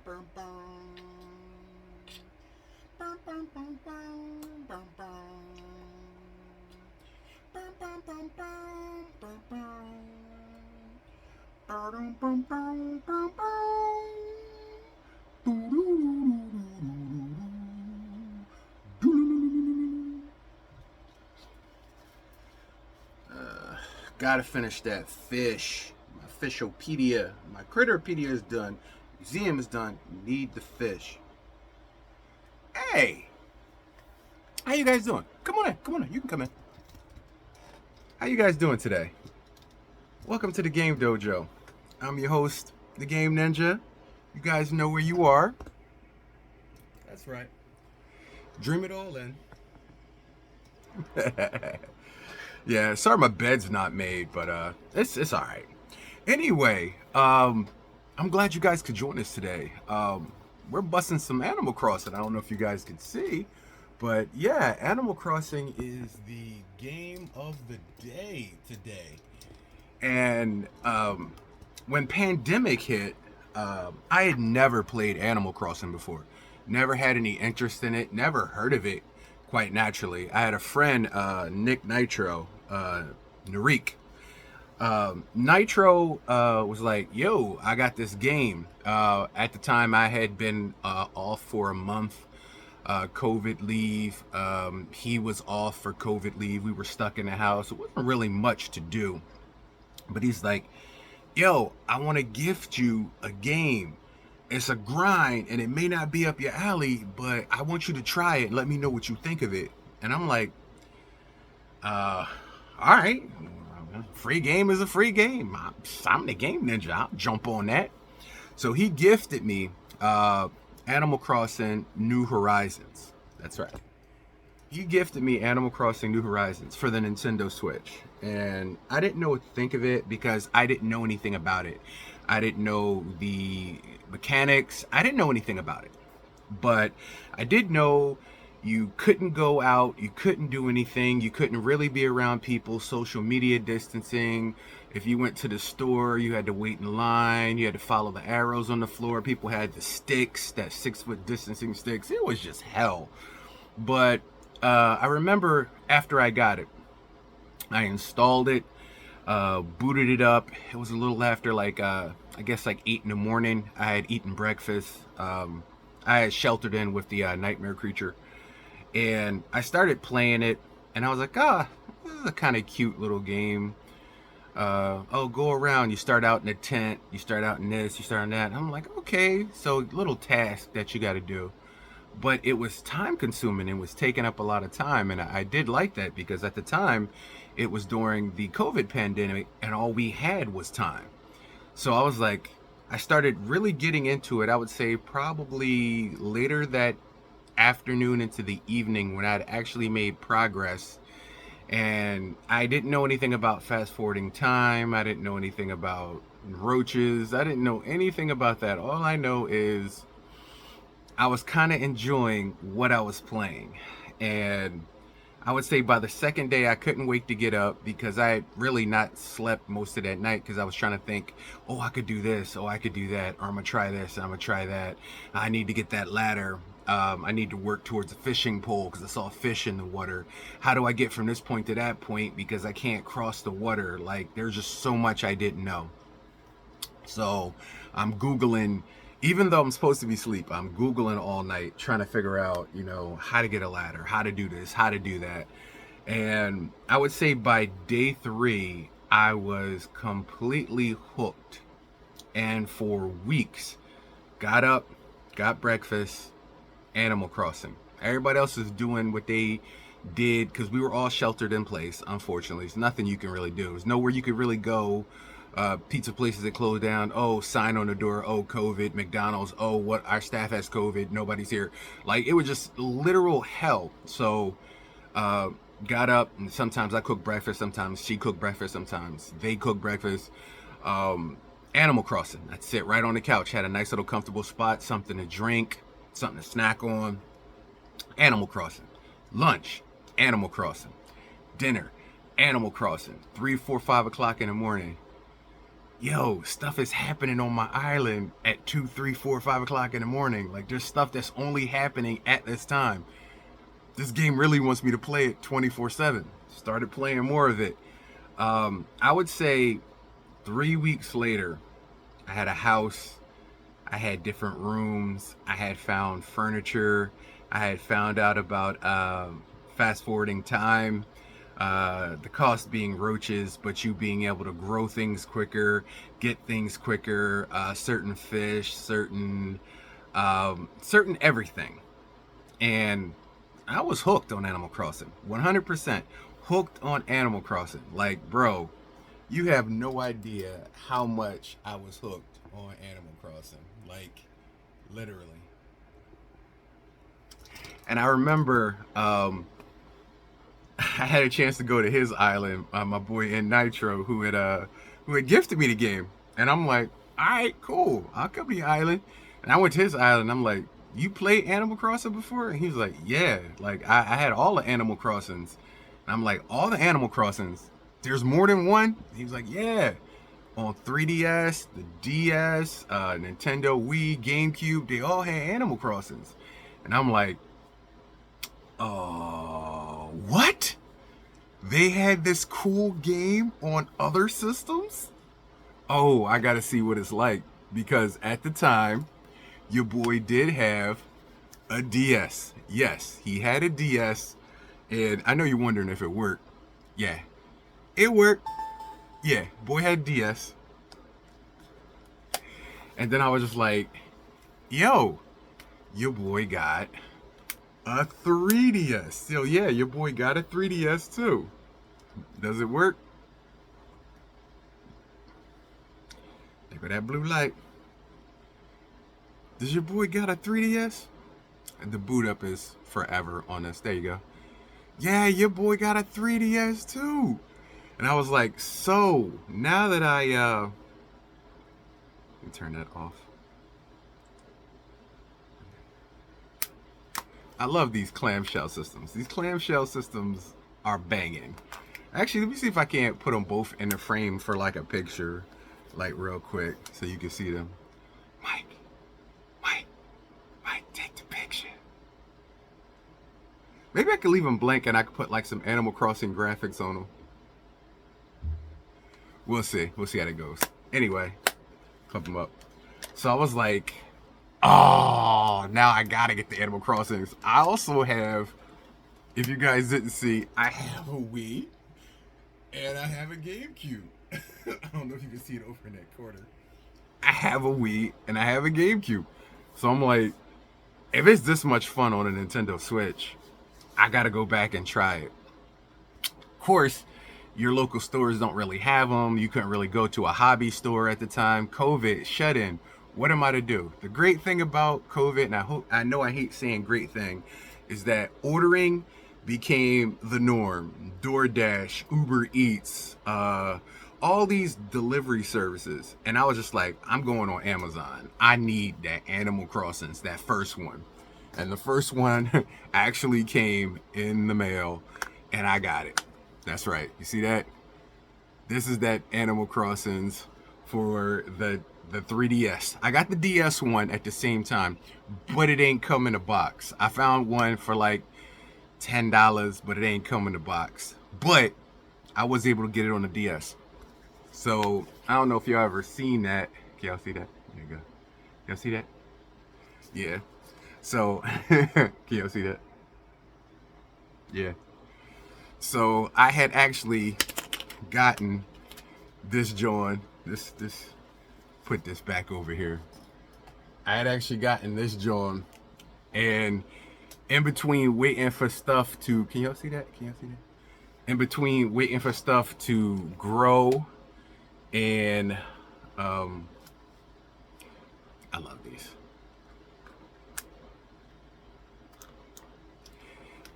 bum, bum. Bum, bum, bum, bum, bum, bum. Bum, bum, bum, bum, bum, bum. Ba-dum, bum, bum, bum, bum. Gotta finish that fish. My Fishopedia, my Critterpedia is done. Museum is done. Need the fish. Hey, how you guys doing? Come on in. Come on in. You can come in. How you guys doing today? Welcome to the Game Dojo. I'm your host, the Game Ninja. You guys know where you are. That's right. Dream it all in. Yeah, sorry my bed's not made, but it's all right. Anyway, I'm glad you guys could join us today. We're busting some Animal Crossing. I don't know if you guys can see, but yeah, Animal Crossing is the game of the day today. And when pandemic hit, I had never played Animal Crossing before. Never had any interest in it. Never heard of it. Quite naturally, I had a friend, Nick Nitro, Narik. Nitro was like, "Yo, I got this game." At the time, I had been off for a month, COVID leave. He was off for COVID leave. We were stuck in the house. It wasn't really much to do. But he's like, "Yo, I want to gift you a game. It's a grind, and it may not be up your alley, but I want you to try it and let me know what you think of it." And I'm like, all right. Free game is a free game. I'm the Game Ninja. I'll jump on that. So he gifted me Animal Crossing New Horizons. That's right. He gifted me Animal Crossing New Horizons for the Nintendo Switch. And I didn't know what to think of it because I didn't know anything about it. I didn't know the mechanics. I didn't know anything about it. But I did know you couldn't go out, you couldn't do anything, you couldn't really be around people, social media distancing. If you went to the store, you had to wait in line, you had to follow the arrows on the floor. People had the sticks, that 6-foot distancing sticks. It was just hell. But I remember after I got it, I installed it, booted it up. It was a little after I guess like 8 in the morning. I had eaten breakfast. I had sheltered in with the Nightmare Creature. And I started playing it, and I was like, this is a kind of cute little game. Go around. You start out in a tent, you start out in this, you start in that. And I'm like, okay, so little task that you got to do. But it was time consuming and was taking up a lot of time. And I did like that because at the time, it was during the COVID pandemic, and all we had was time. So I was like, I started really getting into it. I would say probably later that afternoon into the evening when I'd actually made progress. And I didn't know anything about fast forwarding time. I didn't know anything about roaches. I didn't know anything about that. All I know is I was kind of enjoying what I was playing. And I would say by the second day, I couldn't wait to get up because I had really not slept most of that night because I was trying to think, oh, I could do this, oh, I could do that, or I'm going to try this, I'm going to try that. I need to get that ladder. I need to work towards a fishing pole because I saw fish in the water. How do I get from this point to that point because I can't cross the water? Like, there's just so much I didn't know. So I'm Googling, even though I'm supposed to be asleep, I'm Googling all night trying to figure out, how to get a ladder, how to do this, how to do that. And I would say by day 3, I was completely hooked. And for weeks, got up, got breakfast, Animal Crossing. Everybody else is doing what they did because we were all sheltered in place, unfortunately. There's nothing you can really do. There's nowhere you could really go. Pizza places that closed down. Oh, sign on the door. Oh, COVID. McDonald's. Oh, what? Our staff has COVID. Nobody's here. Like, it was just literal hell. So, got up, and sometimes I cooked breakfast. Sometimes she cooked breakfast. Sometimes they cooked breakfast. Animal Crossing. I'd sit right on the couch. Had a nice little comfortable spot. Something to drink. Something to snack on. Animal Crossing. Lunch. Animal Crossing. Dinner. Animal Crossing. 3, 4, 5 o'clock in the morning. yo, stuff is happening on my island at 2, 3, 4, 5 o'clock in the morning. Like, there's stuff that's only happening at this time. This game really wants me to play it 24/7. Started playing more of it. I would say 3 weeks later, I had a house. I had different rooms. I had found furniture. I had found out about fast forwarding time, the cost being roaches, but you being able to grow things quicker, get things quicker, certain fish, certain everything. And I was hooked on Animal Crossing, 100% hooked on Animal Crossing. Like, bro, you have no idea how much I was hooked on Animal Crossing. Like, literally. And I remember I had a chance to go to his island, my boy in Nitro, who had gifted me the game. And I'm like, all right, cool, I'll come to your island. And I went to his island. I'm like, you played Animal Crossing before? And he's like, yeah. Like, I had all the Animal Crossings. And I'm like, all the Animal Crossings? There's more than one? He was like, yeah. On 3DS, the DS, Nintendo Wii, GameCube, they all had Animal Crossings. And I'm like, what? They had this cool game on other systems? Oh, I gotta see what it's like. Because at the time, your boy did have a DS. Yes, he had a DS. And I know you're wondering if it worked. Yeah, it worked. Yeah, boy had DS. And then I was just like, yo, your boy got a 3DS. So yeah, your boy got a 3DS too. Does it work? There go that blue light. Does your boy got a 3DS? And the boot up is forever on this. There you go. Yeah, your boy got a 3DS too. And I was like, so now that let me turn that off. I love these clamshell systems. These clamshell systems are banging. Actually, let me see if I can't put them both in the frame for like a picture, like real quick, so you can see them. Mike, take the picture. Maybe I could leave them blank and I could put like some Animal Crossing graphics on them. We'll see. We'll see how that goes. Anyway, pump them up. So I was like, oh, now I gotta get the Animal Crossings. I also have, if you guys didn't see, I have a Wii and I have a GameCube. I don't know if you can see it over in that corner. I have a Wii and I have a GameCube. So I'm like, if it's this much fun on a Nintendo Switch, I gotta go back and try it. Of course, your local stores don't really have them. You couldn't really go to a hobby store at the time. COVID, shut in. What am I to do? The great thing about COVID, and I know I hate saying great thing, is that ordering became the norm. DoorDash, Uber Eats, all these delivery services. And I was just like, I'm going on Amazon. I need that Animal Crossings, that first one. And the first one actually came in the mail and I got it. That's right. You see that? This is that Animal Crossings for the 3DS. I got the DS one at the same time, but it ain't come in a box. I found one for like $10, but it ain't come in a box. But I was able to get it on the DS. So I don't know if y'all ever seen that. Can y'all see that? There you go. Y'all see that? Yeah. So can y'all see that? Yeah. So I had actually gotten this joint. This put this back over here. I had actually gotten this joint, and in between waiting for stuff to, can y'all see that? Can y'all see that? In between waiting for stuff to grow, and I love these.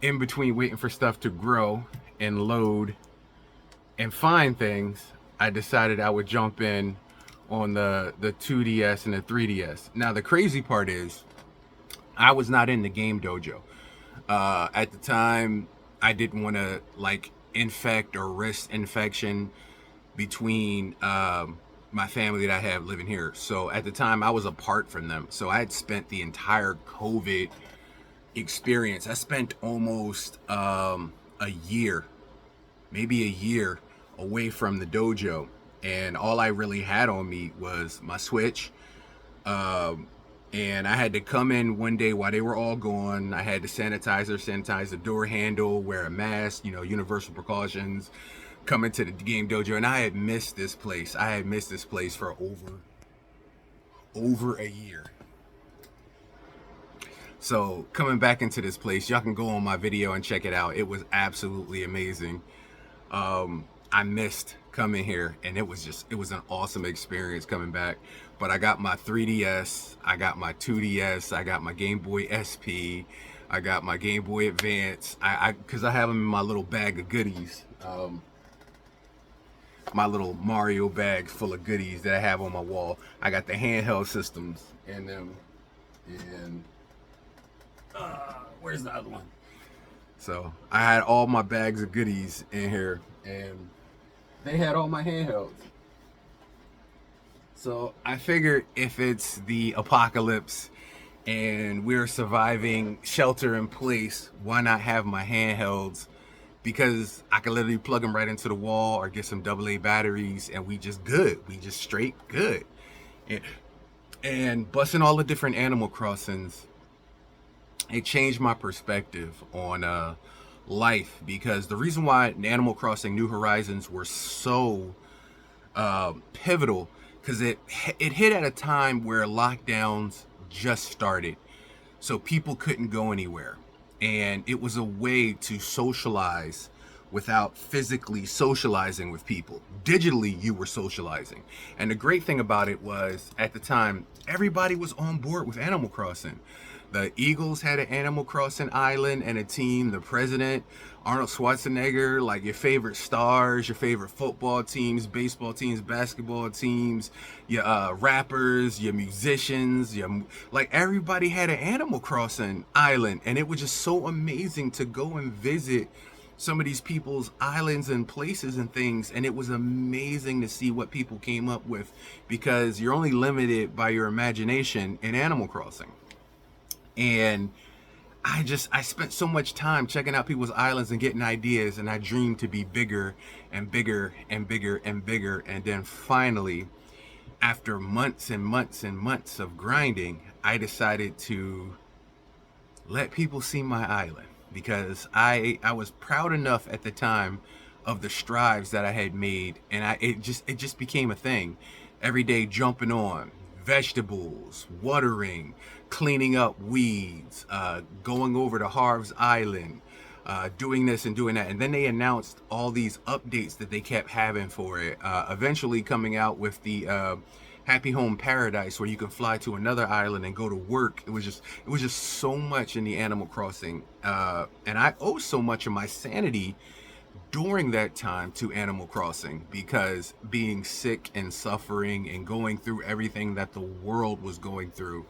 In between waiting for stuff to grow and load and find things, I decided I would jump in on the 2DS and the 3DS. Now the crazy part is, I was not in the game dojo. At the time, I didn't want to like infect or risk infection between my family that I have living here. So at the time, I was apart from them. So I had spent the entire COVID experience. I spent almost a year, maybe a year, away from the dojo, and all I really had on me was my Switch. Um, and I had to come in one day while they were all gone. I had to sanitize the door handle, wear a mask, universal precautions, come into the game dojo. And I had missed this place. I had missed this place for over a year. So coming back into this place, y'all can go on my video and check it out. It was absolutely amazing. I missed coming here, and it was an awesome experience coming back. But I got my 3DS, I got my 2DS, I got my Game Boy SP, I got my Game Boy Advance. Because I have them in my little bag of goodies. My little Mario bag full of goodies that I have on my wall. I got the handheld systems and them. And where's the other one? So I had all my bags of goodies in here, and they had all my handhelds. So I figured if it's the apocalypse and we're surviving shelter in place, why not have my handhelds? Because I can literally plug them right into the wall or get some AA batteries, and we just good. We just straight good. And busting all the different Animal Crossings, it changed my perspective on life, because the reason why Animal Crossing New Horizons were so pivotal, because it hit at a time where lockdowns just started, so people couldn't go anywhere, and it was a way to socialize without physically socializing with people. Digitally, you were socializing. And the great thing about it was, at the time, everybody was on board with Animal Crossing. The Eagles had an Animal Crossing island and a team. The president, Arnold Schwarzenegger, like your favorite stars, your favorite football teams, baseball teams, basketball teams, your rappers, your musicians, like everybody had an Animal Crossing island. And it was just so amazing to go and visit some of these people's islands and places and things, and it was amazing to see what people came up with, because you're only limited by your imagination in Animal Crossing. And I spent so much time checking out people's islands and getting ideas, and I dreamed to be bigger and bigger and bigger and bigger. And then finally, after months and months and months of grinding, I decided to let people see my island, because I was proud enough at the time of the strides that I had made, and it just became a thing. Every day jumping on vegetables, watering, cleaning up weeds, going over to Harv's Island, doing this and doing that. And then they announced all these updates that they kept having for it, eventually coming out with the Happy Home Paradise, where you can fly to another island and go to work. It was just so much in the Animal Crossing, and I owe so much of my sanity during that time to Animal Crossing, because being sick and suffering and going through everything that the world was going through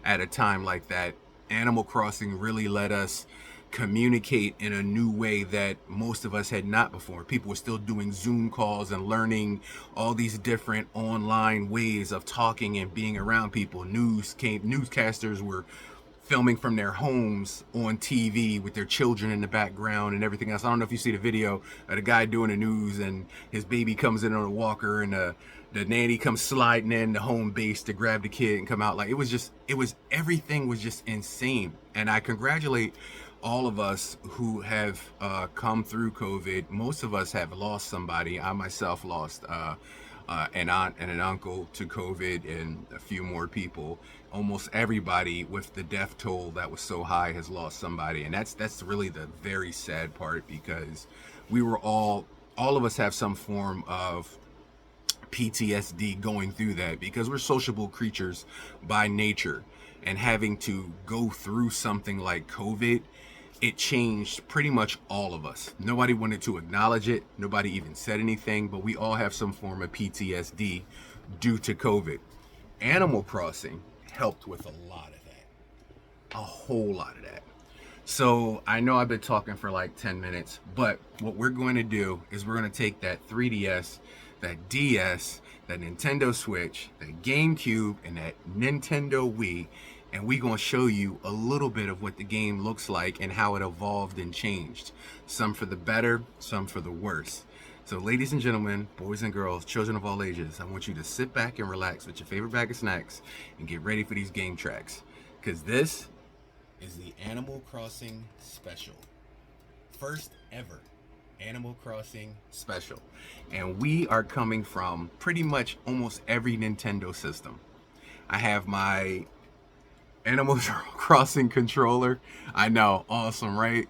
at a time like that, Animal Crossing really let us communicate in a new way that most of us had not before. People were still doing Zoom calls and learning all these different online ways of talking and being around people. Newscasters were filming from their homes on TV with their children in the background and everything else. I don't know if you see the video of the guy doing the news, and his baby comes in on a walker, and the nanny comes sliding in the home base to grab the kid and come out. Like, everything was just insane. And I congratulate all of us who have come through COVID. Most of us have lost somebody. I myself lost an aunt and an uncle to COVID, and a few more people. Almost everybody with the death toll that was so high has lost somebody, and that's really the very sad part, because we were all of us have some form of PTSD going through that, because we're sociable creatures by nature, and having to go through something like COVID, it changed pretty much all of us. Nobody wanted to acknowledge it. Nobody even said anything, but we all have some form of PTSD due to COVID. Animal Crossing helped with a lot of that. A whole lot of that. So I know I've been talking for like 10 minutes, but what we're going to do is we're going to take that 3DS that DS, that Nintendo Switch, that GameCube, and that Nintendo Wii, and we gonna show you a little bit of what the game looks like and how it evolved and changed. Some for the better, some for the worse. So ladies and gentlemen, boys and girls, children of all ages, I want you to sit back and relax with your favorite bag of snacks and get ready for these game tracks. Because this is the Animal Crossing Special. First ever Animal Crossing Special. And we are coming from pretty much almost every Nintendo system. I have my Animal Crossing controller. I know, awesome, right?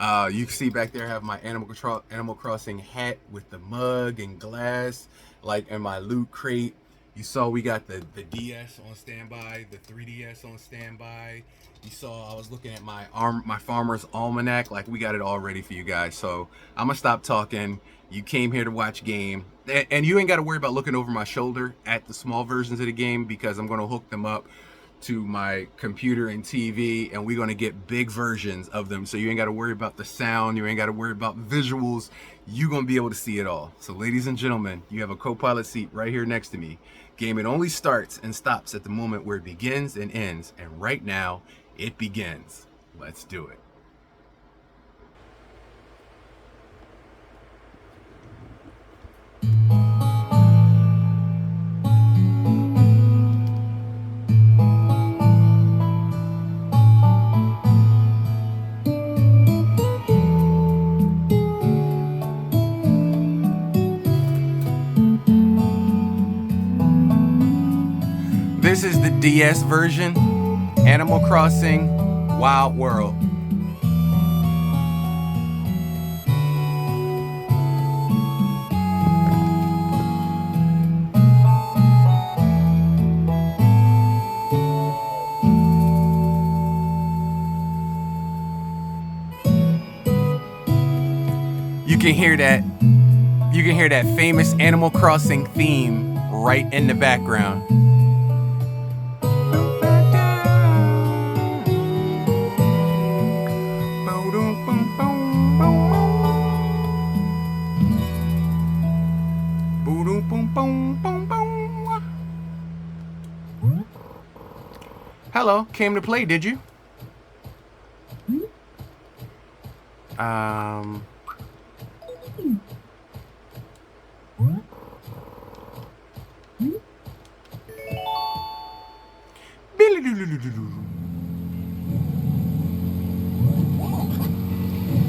You can see back there I have my Animal Crossing hat with the mug and glass, like in my loot crate. You saw we got the DS on standby, the 3DS on standby. You saw I was looking at my Farmer's Almanac, like we got it all ready for you guys. So I'm gonna stop talking. You came here to watch game, and you ain't got to worry about looking over my shoulder at the small versions of the game, because I'm gonna hook them up to my computer and TV, and we're gonna get big versions of them. So you ain't got to worry about the sound, you ain't got to worry about visuals. You're gonna be able to see it all. So ladies and gentlemen, you have a co-pilot seat right here next to me. Game, it only starts and stops at the moment where it begins and ends, and right now it begins. Let's do it. This is the DS version, Animal Crossing Wild World. You can hear that famous Animal Crossing theme right in the background. Hello, came to play, did you?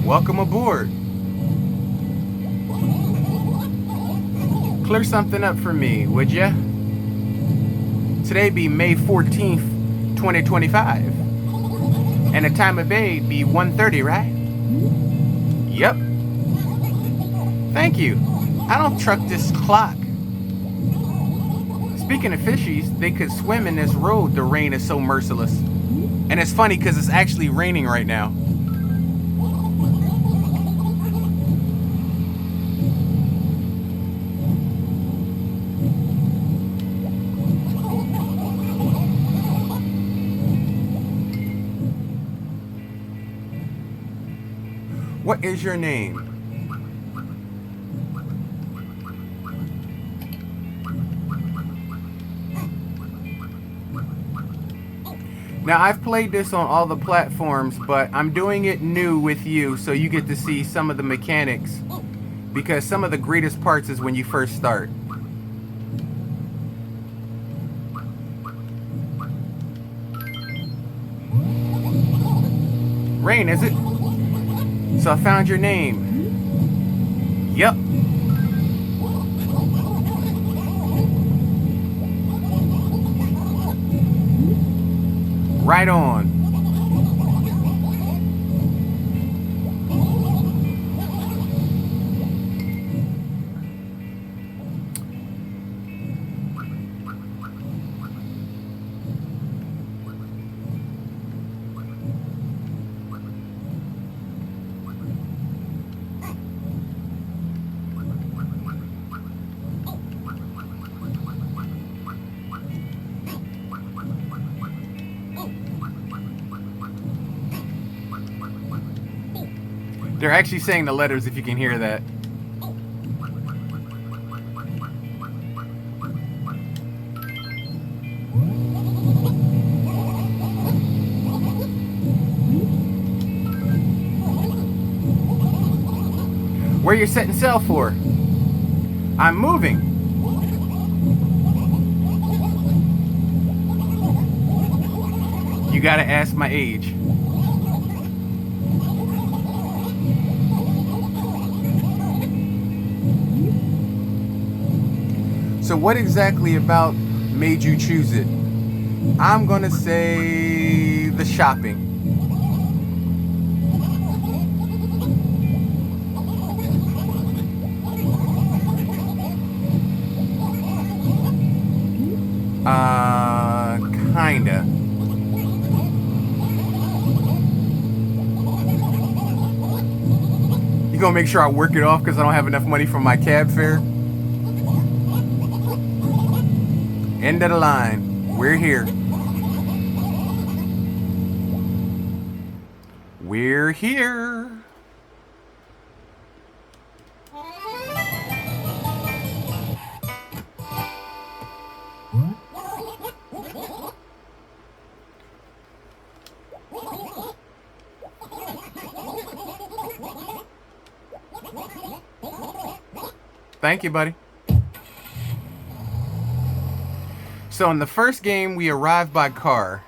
Welcome aboard. Clear something up for me, would ya? Today be May 14th, 2025. And the time of day be 1:30, right? Yep. Thank you. I don't truck this clock. Speaking of fishies, they could swim in this road. The rain is so merciless. And it's funny because it's actually raining right now. What is your name? Now, I've played this on all the platforms, but I'm doing it new with you so you get to see some of the mechanics, because some of the greatest parts is when you first start. Rain, is it? So I found your name. Yep. Right on. They're actually saying the letters, if you can hear that. Where you setting sail for? I'm moving. You gotta ask my age. So what exactly about made you choose it? I'm gonna say the shopping. Kinda. You gonna make sure I work it off because I don't have enough money for my cab fare? End of the line. We're here. We're here. Thank you, buddy. So in the first game, we arrived by car.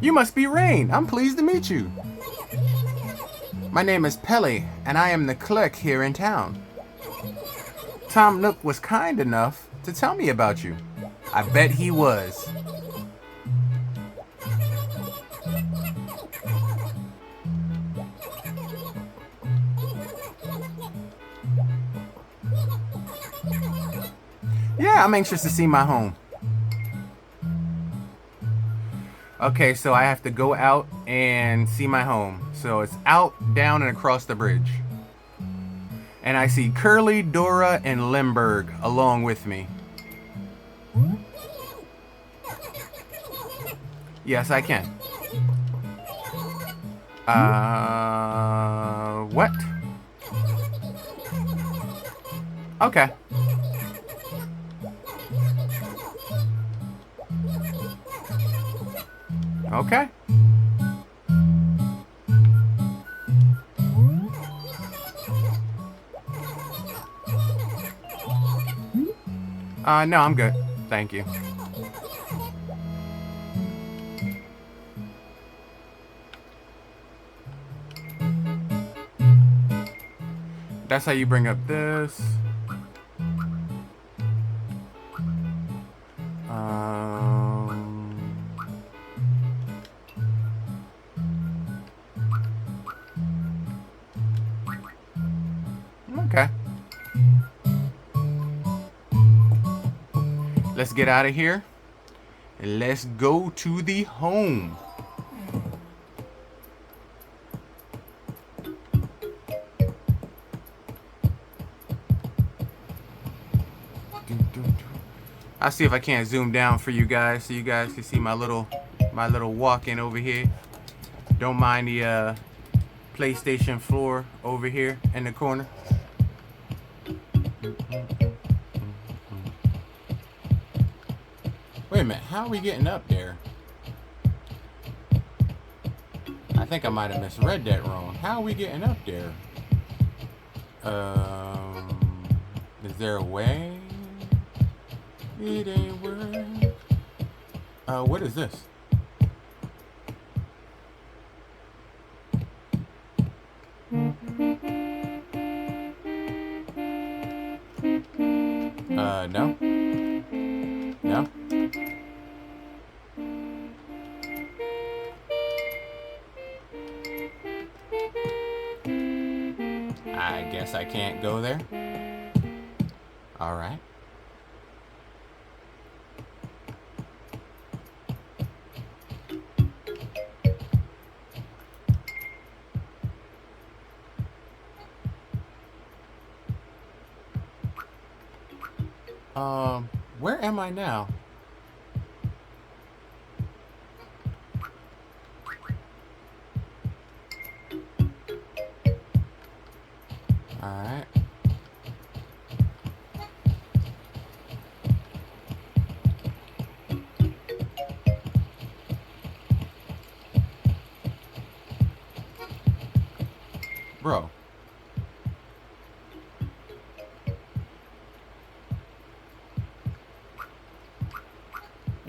You must be Rain. I'm pleased to meet you. My name is Pelly, and I am the clerk here in town. Tom Nook was kind enough to tell me about you. I bet he was. Yeah, I'm anxious to see my home. Okay, so I have to go out and see my home. So it's out, down, and across the bridge. And I see Curly, Dora, and Limburg along with me. Yes, I can. What? Okay. Okay. No, I'm good. Thank you. That's how you bring up this. Okay. Let's get out of here. And let's go to the home. I'll see if I can't zoom down for you guys so you guys can see my little walk-in over here. Don't mind the PlayStation floor over here in the corner. Wait a minute, how are we getting up there? I think I might have misread that wrong. How are we getting up there? Is there a way? It ain't work. What is this? No. No. I guess I can't go there. All right. Where am I now?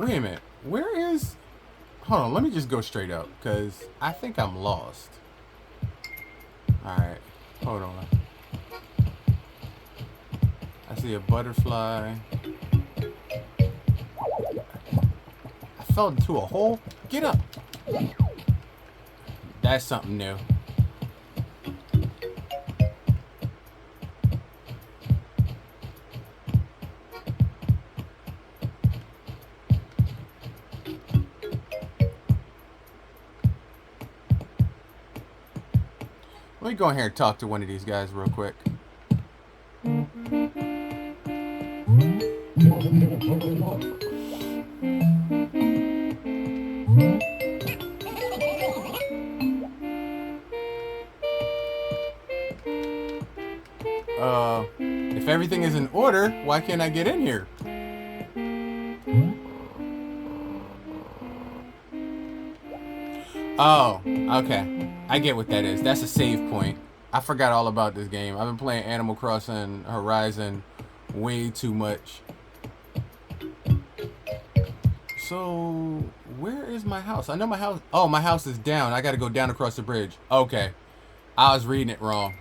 Wait a minute. Where is... Hold on, let me just go straight up, because I think I'm lost. Alright, hold on. I see a butterfly. I fell into a hole? Get up! That's something new. Let me go in here and talk to one of these guys real quick. If everything is in order, why can't I get in here? Oh, okay. I get what that is. That's a save point. I forgot all about this game. I've been playing Animal Crossing Horizon way too much. So, where is my house? I know my house... Oh, my house is down. I gotta go down across the bridge. Okay. I was reading it wrong.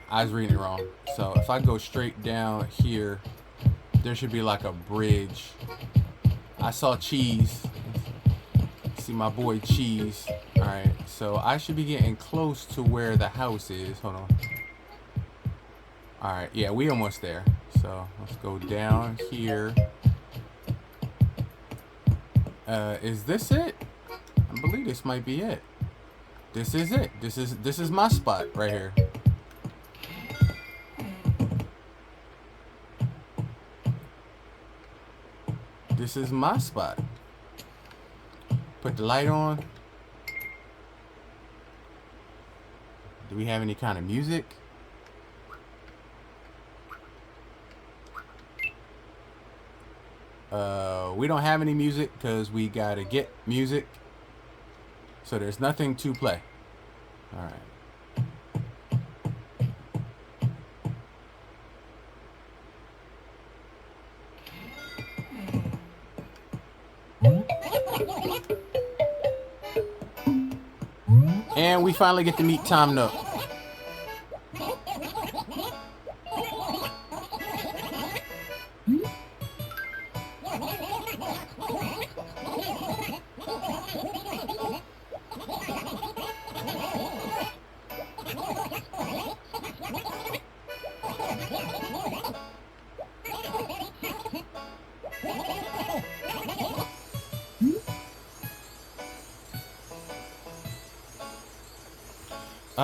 So, if I go straight down here, there should be like a bridge. I saw Cheese. See my boy Cheese. Alright, so I should be getting close to where the house is. Hold on. Alright, yeah, we almost there. So, let's go down here. Is this it? I believe this might be it. This is it. This is my spot right here. This is my spot. Put the light on. Do we have any kind of music? We don't have any music because we gotta get music. So there's nothing to play. Alright. And we finally get to meet Tom Nook.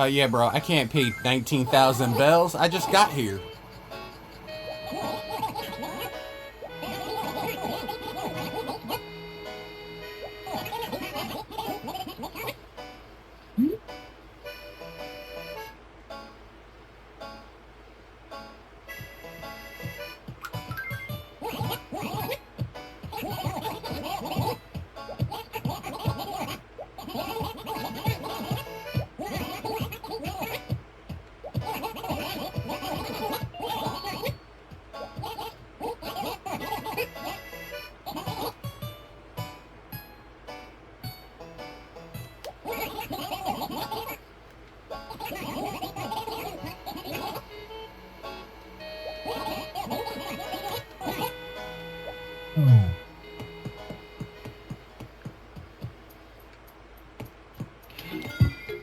Yeah, bro, I can't pay 19,000 bells. I just got here.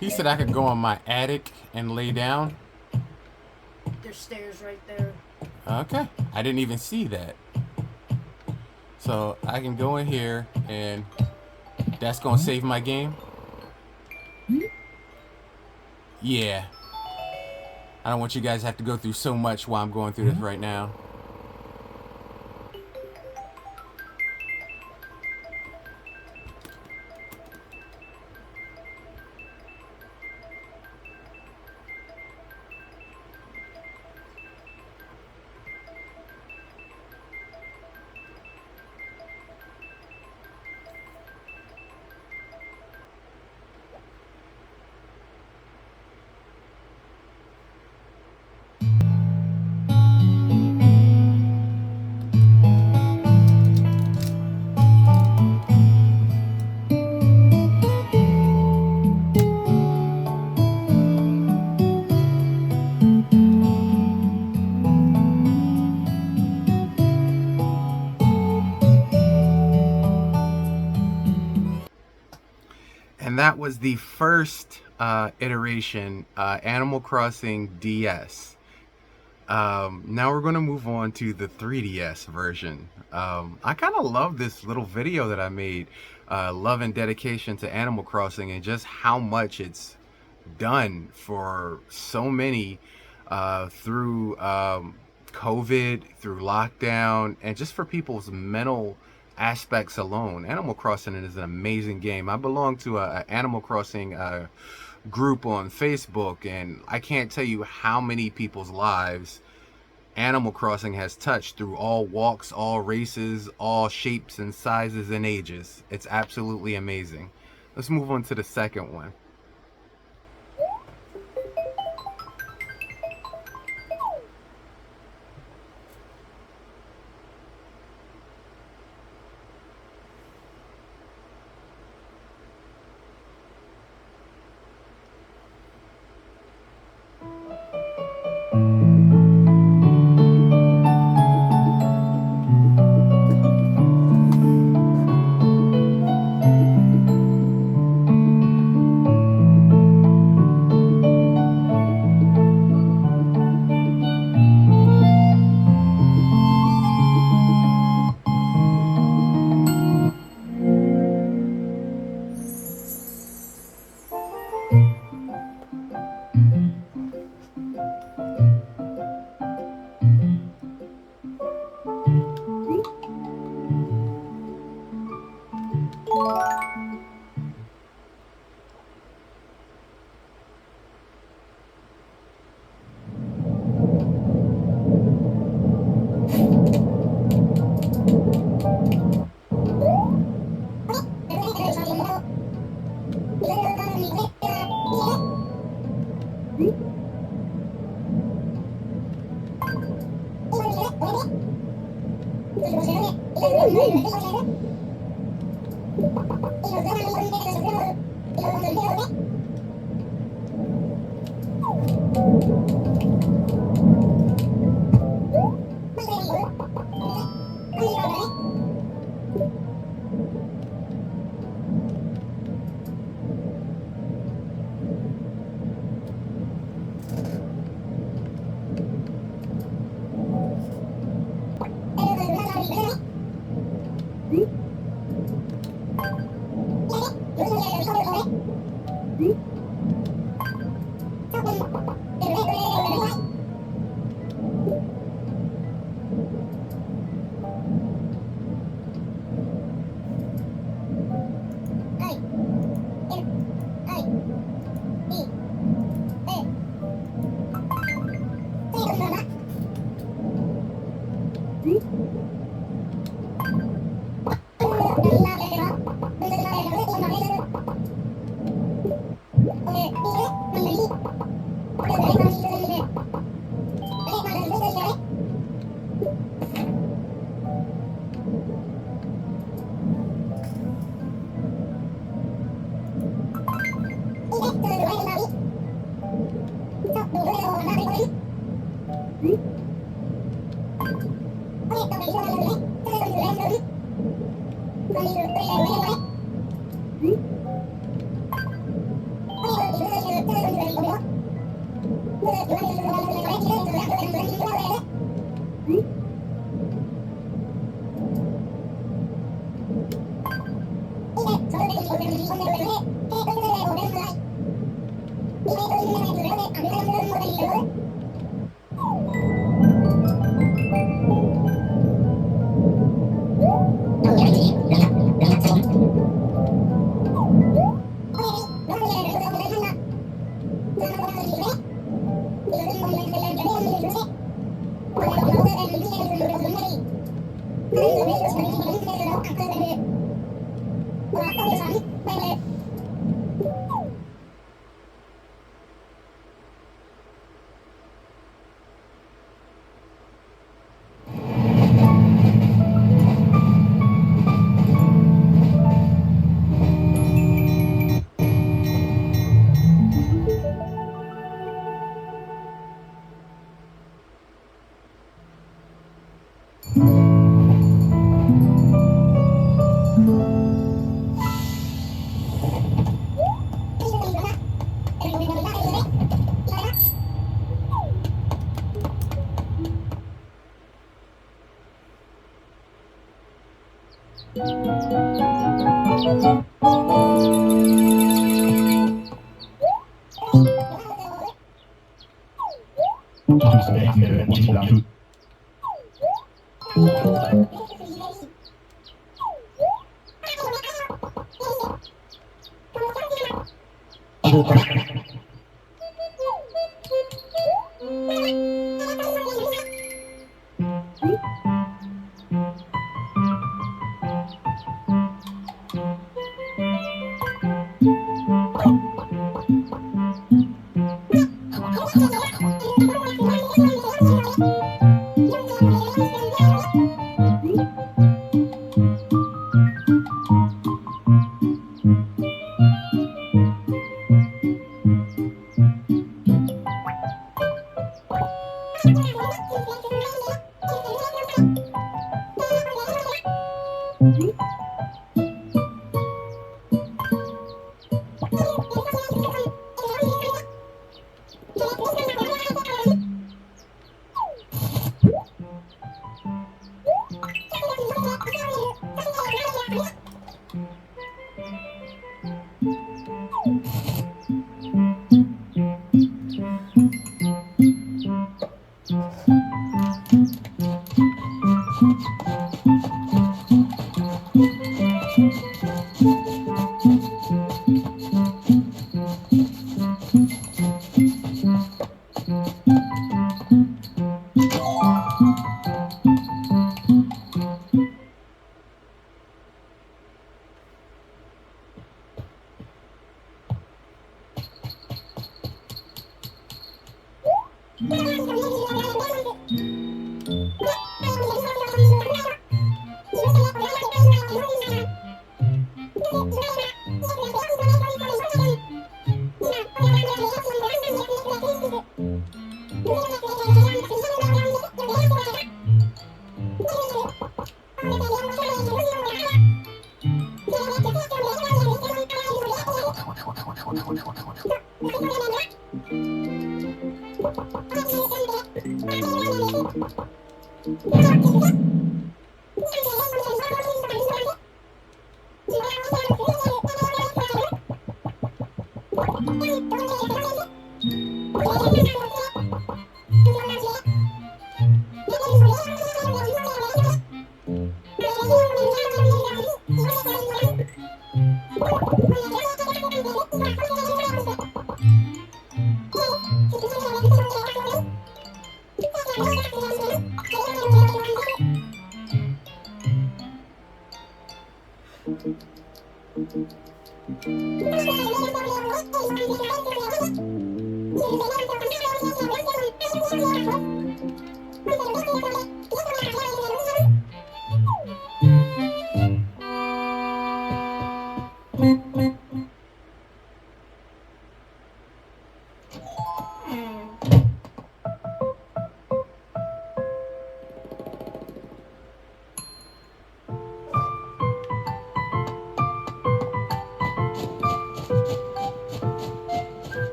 He said I could go on my attic and lay down. There's stairs right there. Okay. I didn't even see that. So I can go in here and that's going to save my game. Yeah. I don't want you guys to have to go through so much while I'm going through this right now. And that was the first iteration, Animal Crossing DS. Now we're going to move on to the 3DS version. I kind of love this little video that I made, love and dedication to Animal Crossing, and just how much it's done for so many through COVID, through lockdown, and just for people's mental aspects alone. Animal Crossing is an amazing game. I belong to a Animal Crossing group on Facebook, and I can't tell you how many people's lives Animal Crossing has touched through all walks, all races, all shapes and sizes and ages. It's absolutely amazing. Let's move on to the second one.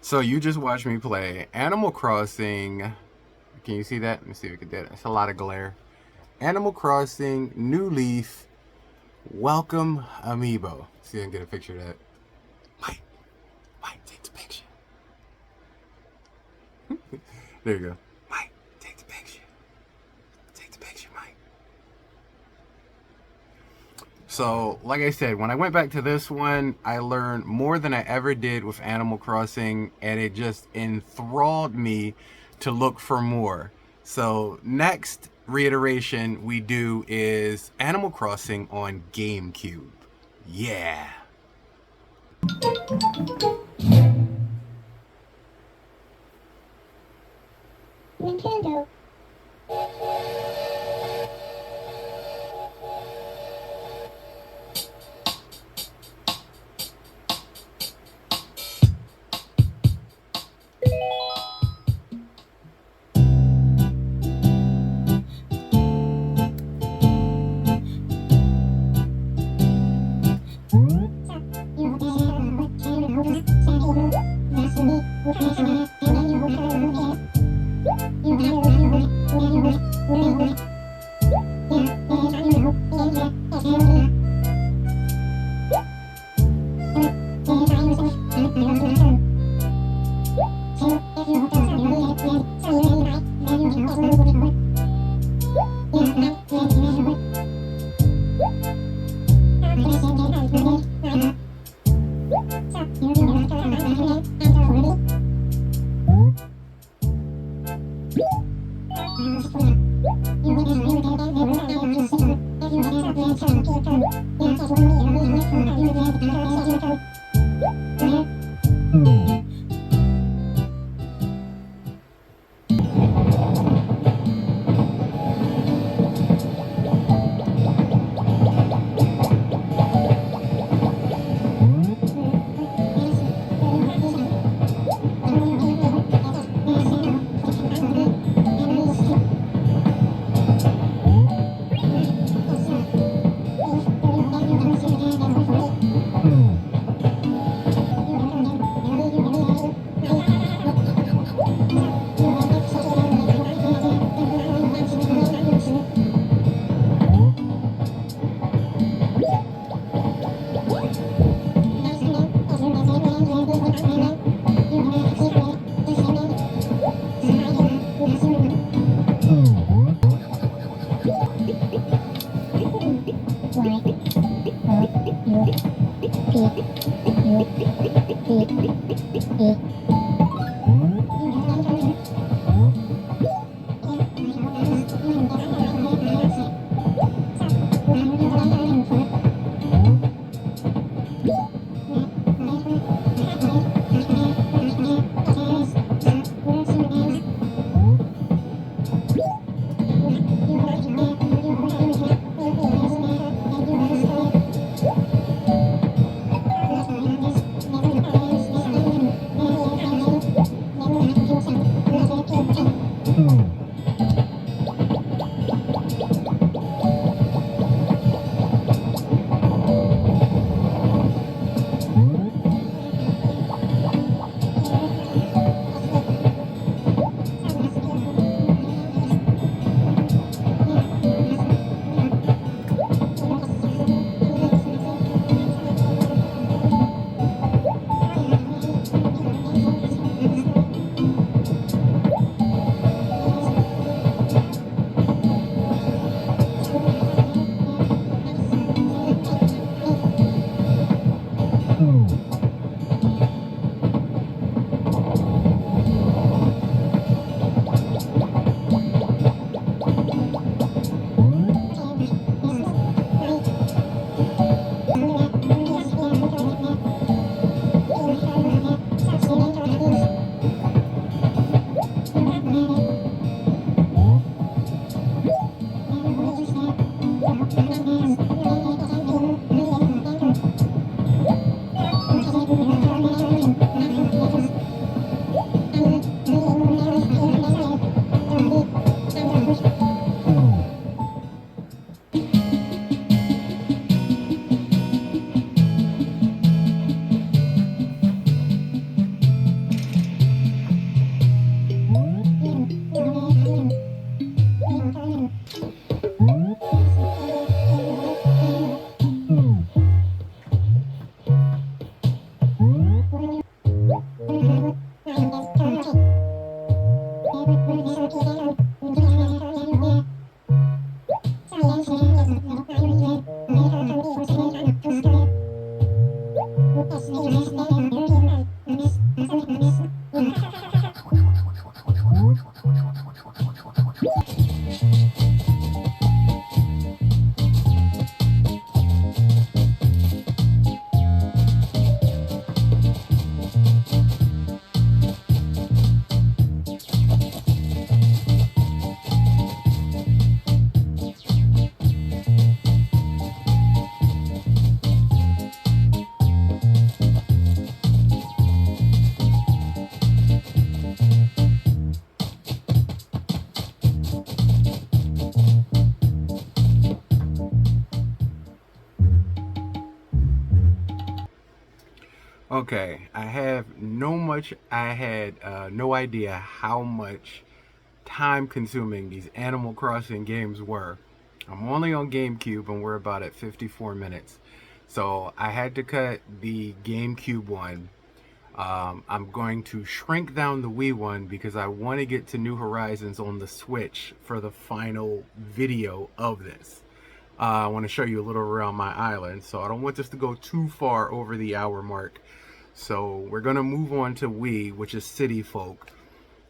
So you just watched me play Animal Crossing. Can you see that? Let me see if we can do it. It's a lot of glare. Animal Crossing New Leaf Welcome Amiibo. See if I can get a picture of that. Mike, take the picture. There you go. Mike, take the picture. Take the picture, Mike. So, like I said, when I went back to this one, I learned more than I ever did with Animal Crossing, and it just enthralled me to look for more. So, next reiteration we do is Animal Crossing on GameCube. Yeah. Nintendo. You Okay, I had no idea how much time consuming these Animal Crossing games were. I'm only on GameCube and we're about at 54 minutes. So I had to cut the GameCube one. I'm going to shrink down the Wii one because I want to get to New Horizons on the Switch for the final video of this. I want to show you a little around my island, so I don't want this to go too far over the hour mark. So we're going to move on to Wii, which is City Folk,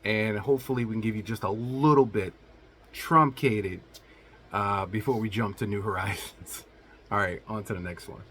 and hopefully we can give you just a little bit truncated before we jump to New Horizons. All right, on to the next one.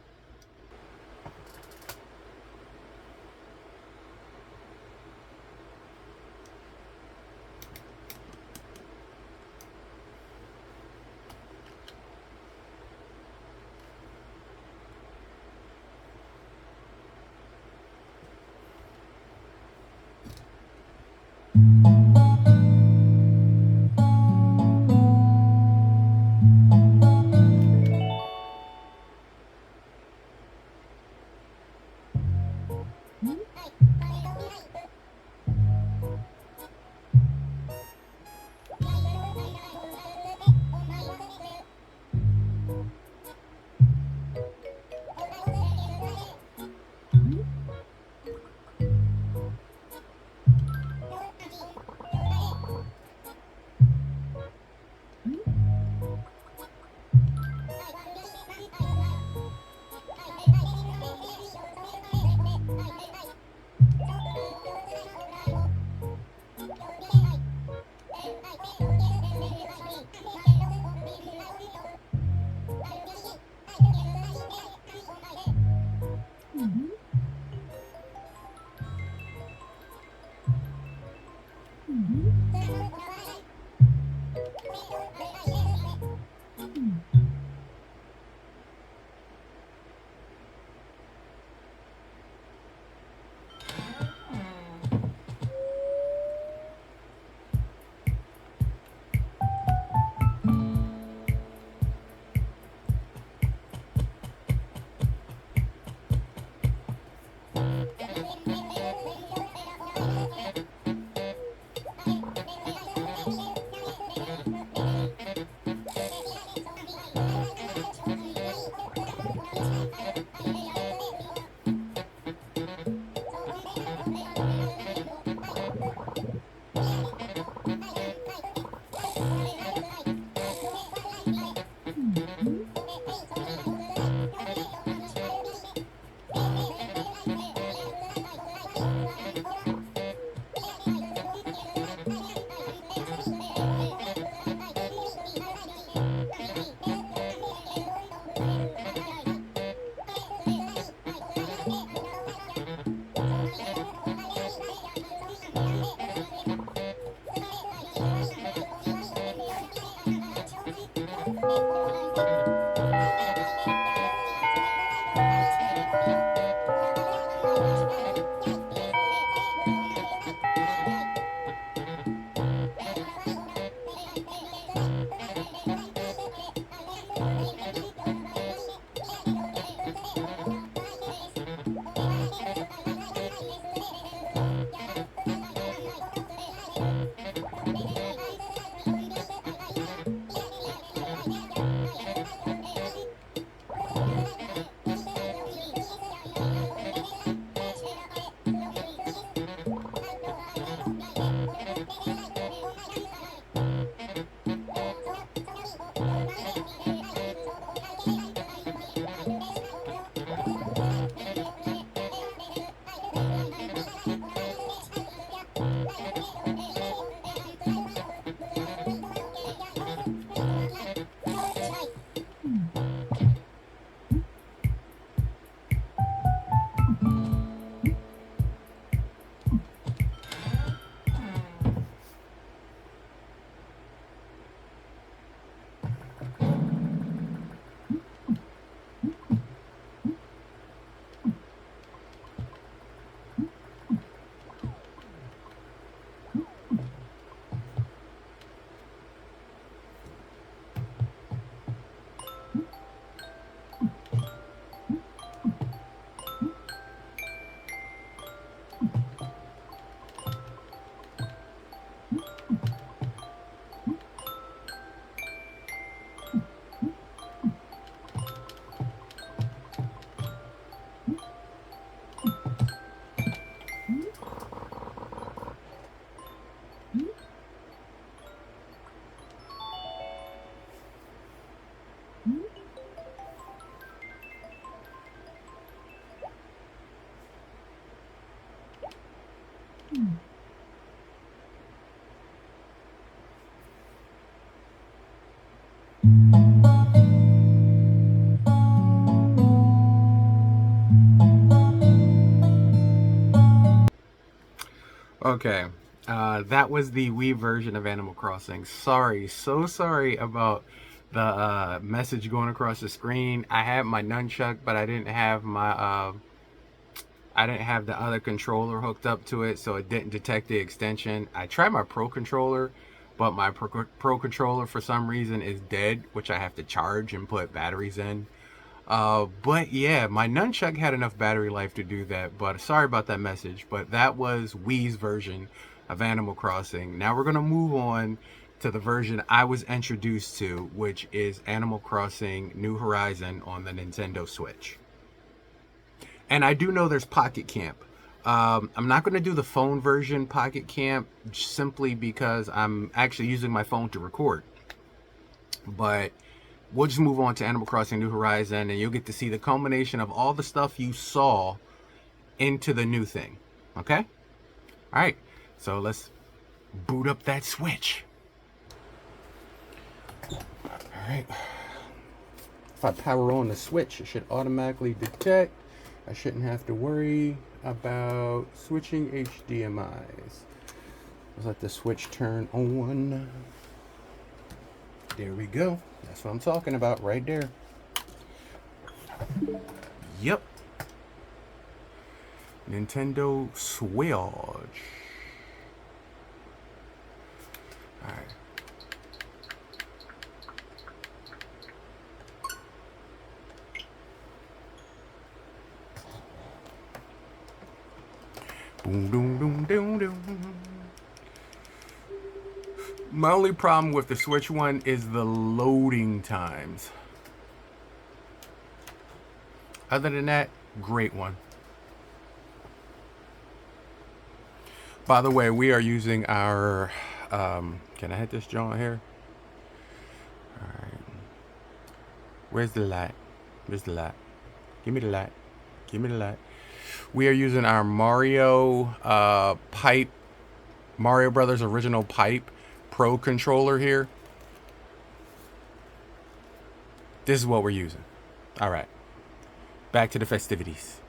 Okay, that was the Wii version of Animal Crossing. Sorry, so sorry about the message going across the screen. I had my nunchuck, but I didn't have the other controller hooked up to it, so it didn't detect the extension. I tried my Pro controller, but my Pro controller for some reason is dead, which I have to charge and put batteries in. But yeah, my nunchuck had enough battery life to do that, but sorry about that message. But that was Wii's version of Animal Crossing. Now we're gonna move on to the version I was introduced to, which is Animal Crossing New Horizon on the Nintendo Switch. And I do know there's Pocket Camp. I'm not going to do the phone version Pocket Camp simply because I'm actually using my phone to record. But we'll just move on to Animal Crossing New Horizon, and you'll get to see the culmination of all the stuff you saw into the new thing. Okay? All right. So let's boot up that Switch. All right. If I power on the Switch, it should automatically detect. I shouldn't have to worry about switching HDMIs. Let's let the Switch turn on. There we go. That's what I'm talking about right there. Yep. Nintendo Switch. Alright. Boom, boom, boom, boom, boom. My only problem with the Switch one is the loading times. Other than that, great one. By the way, we are using our, can I hit this joint here? All right. Where's the light? Where's the light? Give me the light. Give me the light. We are using our Mario Pipe, Mario Brothers original Pipe Pro controller here. This is what we're using. All right. Back to the festivities.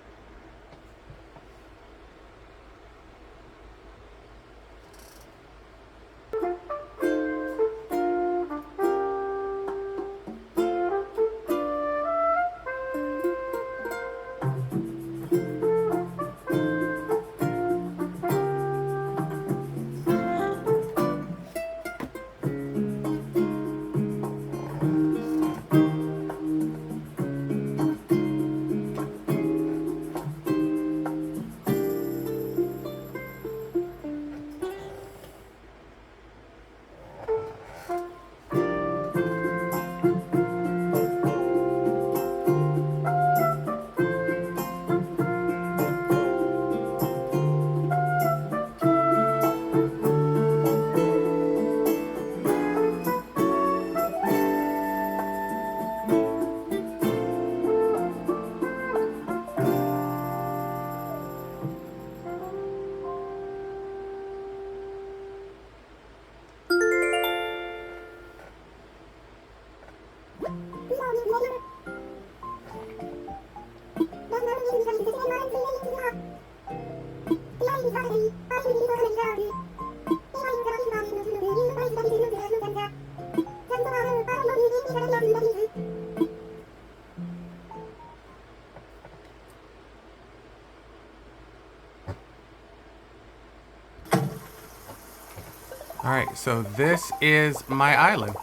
All right, so this is my island.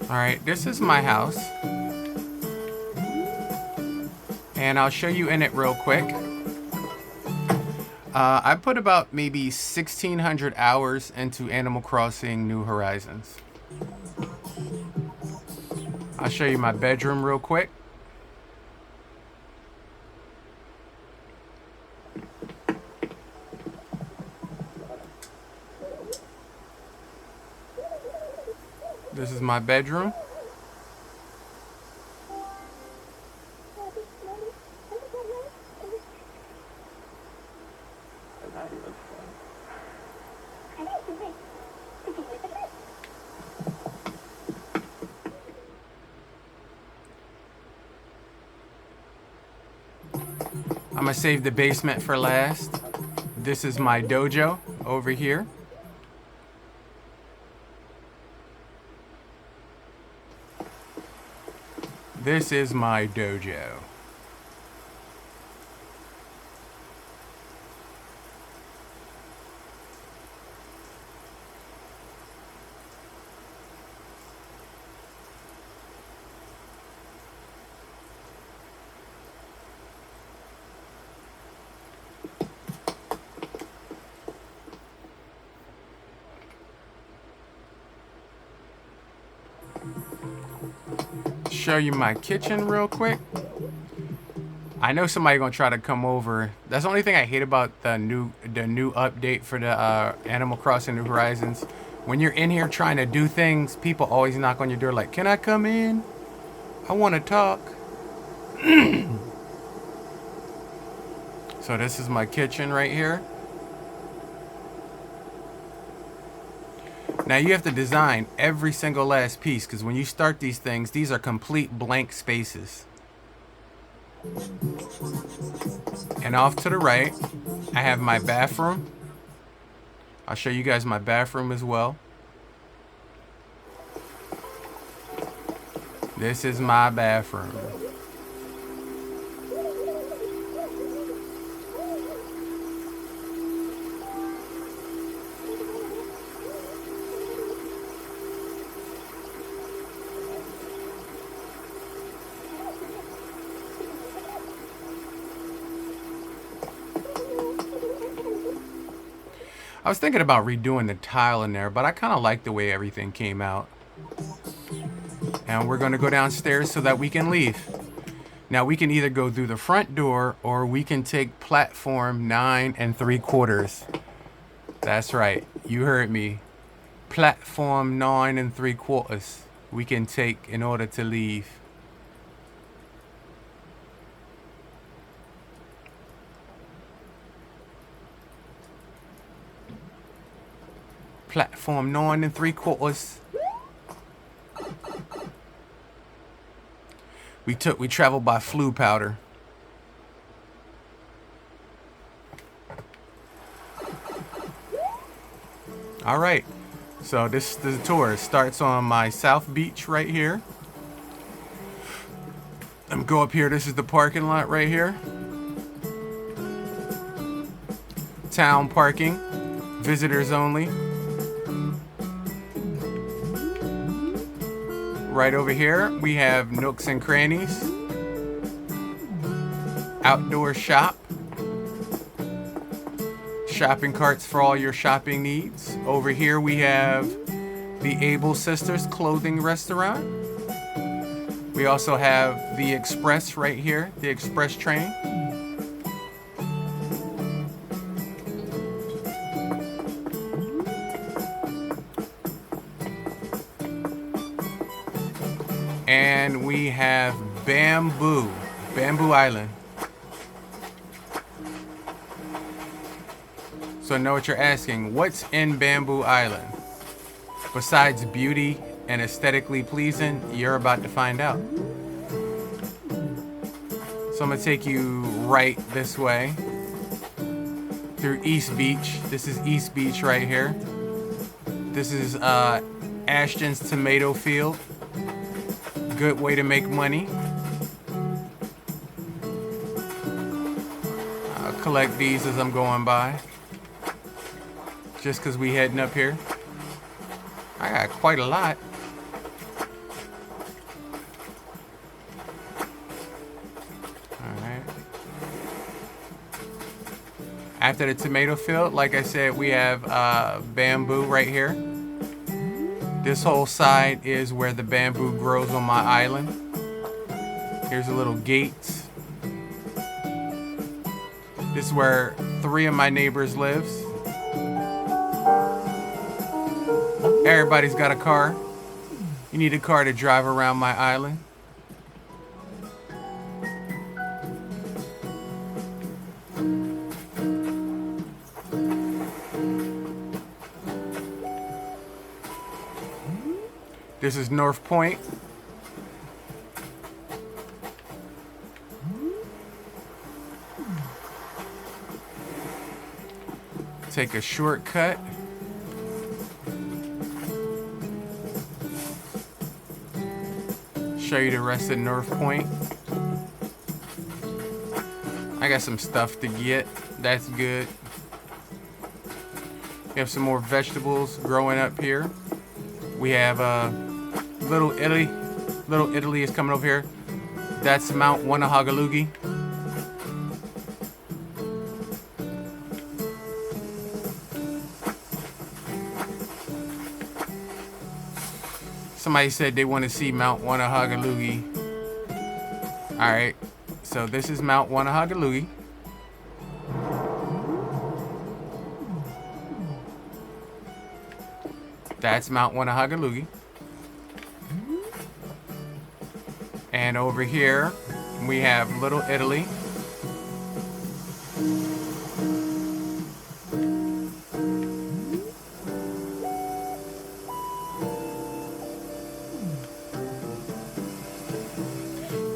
Alright, this is my house. And I'll show you in it real quick. I put about maybe 1,600 hours into Animal Crossing New Horizons. I'll show you my bedroom real quick. This is my bedroom. I'm gonna save the basement for last. This is my dojo over here. This is my dojo. Show you my kitchen real quick. I know somebody gonna try to come over. That's the only thing I hate about the new update for the Animal Crossing New Horizons. When you're in here trying to do things, people always knock on your door like, "Can I come in? I want to talk." So this is my kitchen right here. Now you have to design every single last piece, because when you start these things, these are complete blank spaces. And off to the right, I have my bathroom. I'll show you guys my bathroom as well. This is my bathroom. I was thinking about redoing the tile in there, but I kind of like the way everything came out. And we're going to go downstairs so that we can leave. Now we can either go through the front door or we can take platform 9 3/4. That's right. You heard me. Platform 9 3/4. We can take in order to leave. Platform 9 3/4. We traveled by Floo powder. All right. So this is the tour. It starts on my South Beach right here. Go up here. This is the parking lot right here. Town parking. Visitors only. Right over here, we have nooks and crannies. Outdoor shop. Shopping carts for all your shopping needs. Over here, we have the Able Sisters Clothing Restaurant. We also have the Express right here, the Express train. And we have Bamboo Island. So I know what you're asking. What's in Bamboo Island? Besides beauty and aesthetically pleasing, you're about to find out. So I'm gonna take you right this way through East Beach. This is East Beach right here. This is Ashton's tomato field. Good way to make money. I'll collect these as I'm going by. Just because we heading up here. I got quite a lot. After the tomato field, like I said, we have bamboo right here. This whole side is where the bamboo grows on my island. Here's a little gate. This is where 3 of my neighbors lives. Everybody's got a car. You need a car to drive around my island. This is North Point. Take a shortcut. Show you the rest of North Point. I got some stuff to get. That's good. We have some more vegetables growing up here. We have Little Italy. Little Italy is coming over here. That's Mount Wanahagalugi. Somebody said they want to see Mount Wanahagalugi. Alright, so this is Mount Wanahagalugi. That's Mount Wanahagalugi. And over here, we have Little Italy.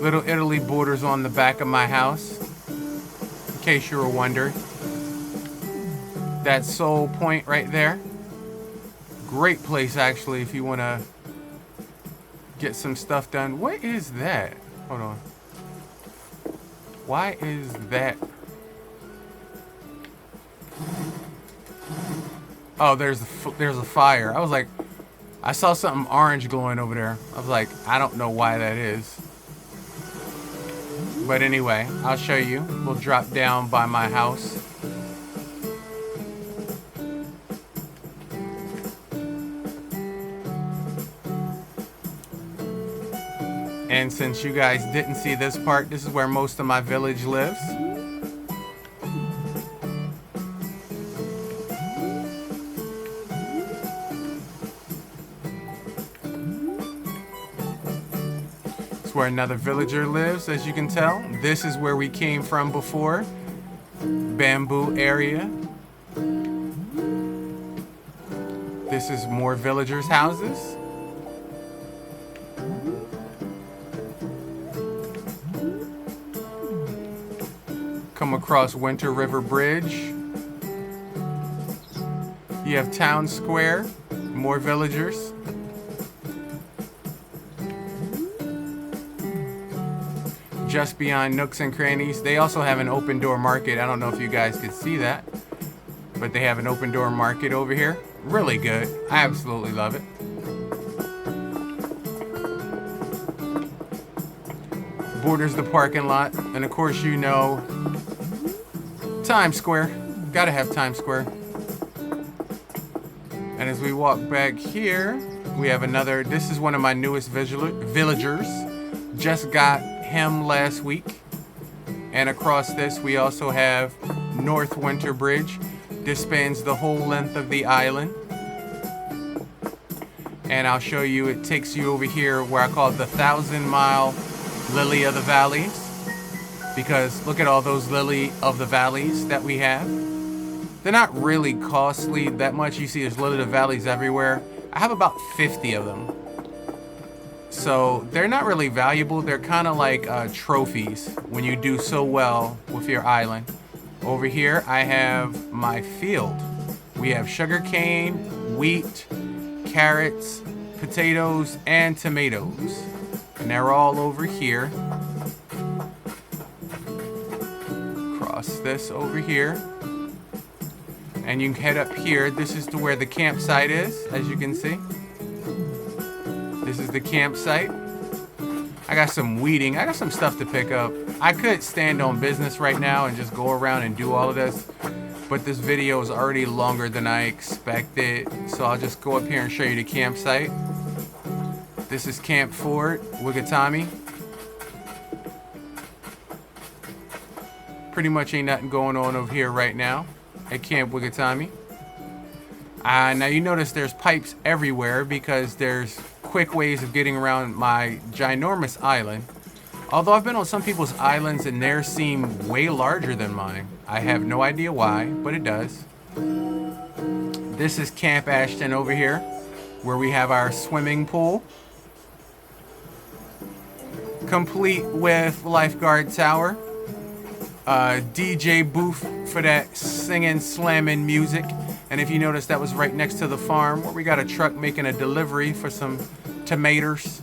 Little Italy borders on the back of my house, in case you were wondering. That's Soul Point right there. Great place, actually, if you want to get some stuff done. What is that? Hold on. Why is that? Oh, there's a fire. I was like, I saw something orange glowing over there. I was like, I don't know why that is. But anyway, I'll show you. We'll drop down by my house. And since you guys didn't see this part, this is where most of my village lives. It's where another villager lives, as you can tell. This is where we came from before. Bamboo area. This is more villagers' houses. Come across Winter River Bridge. You have Town Square, more villagers. Just beyond Nooks and Crannies. They also have an open door market. I don't know if you guys could see that, but they have an open door market over here. Really good. I absolutely love it. Borders the parking lot, and of course you know Times Square. Gotta have Times Square. And as we walk back here, we have another. This is one of my newest villagers. Just got him last week. And across this, we also have North Winter Bridge. This spans the whole length of the island. And I'll show you, it takes you over here where I call it the 1,000-mile Lily of the Valleys. Because look at all those Lily of the Valleys that we have. They're not really costly that much. You see there's Lily of the Valleys everywhere. I have about 50 of them. So they're not really valuable. They're kind of like trophies when you do so well with your island. Over here I have my field. We have sugarcane, wheat, carrots, potatoes, and tomatoes. And they're all over here. Cross this over here. And you can head up here. This is to where the campsite is, as you can see. This is the campsite. I got some weeding. I got some stuff to pick up. I could stand on business right now and just go around and do all of this. but this video is already longer than I expected, so I'll just go up here and show you the campsite. This is Camp Ford, Wigatami. Pretty much ain't nothing going on over here right now at Camp Wigatami. Now you notice there's pipes everywhere because there's quick ways of getting around my ginormous island. Although I've been on some people's islands and theirs seem way larger than mine. I have no idea why, but it does. This is Camp Ashton over here, where we have our swimming pool. Complete with lifeguard tower. DJ booth for that singing, slamming music. And if you notice, that was right next to the farm where we got a truck making a delivery for some tomatoes.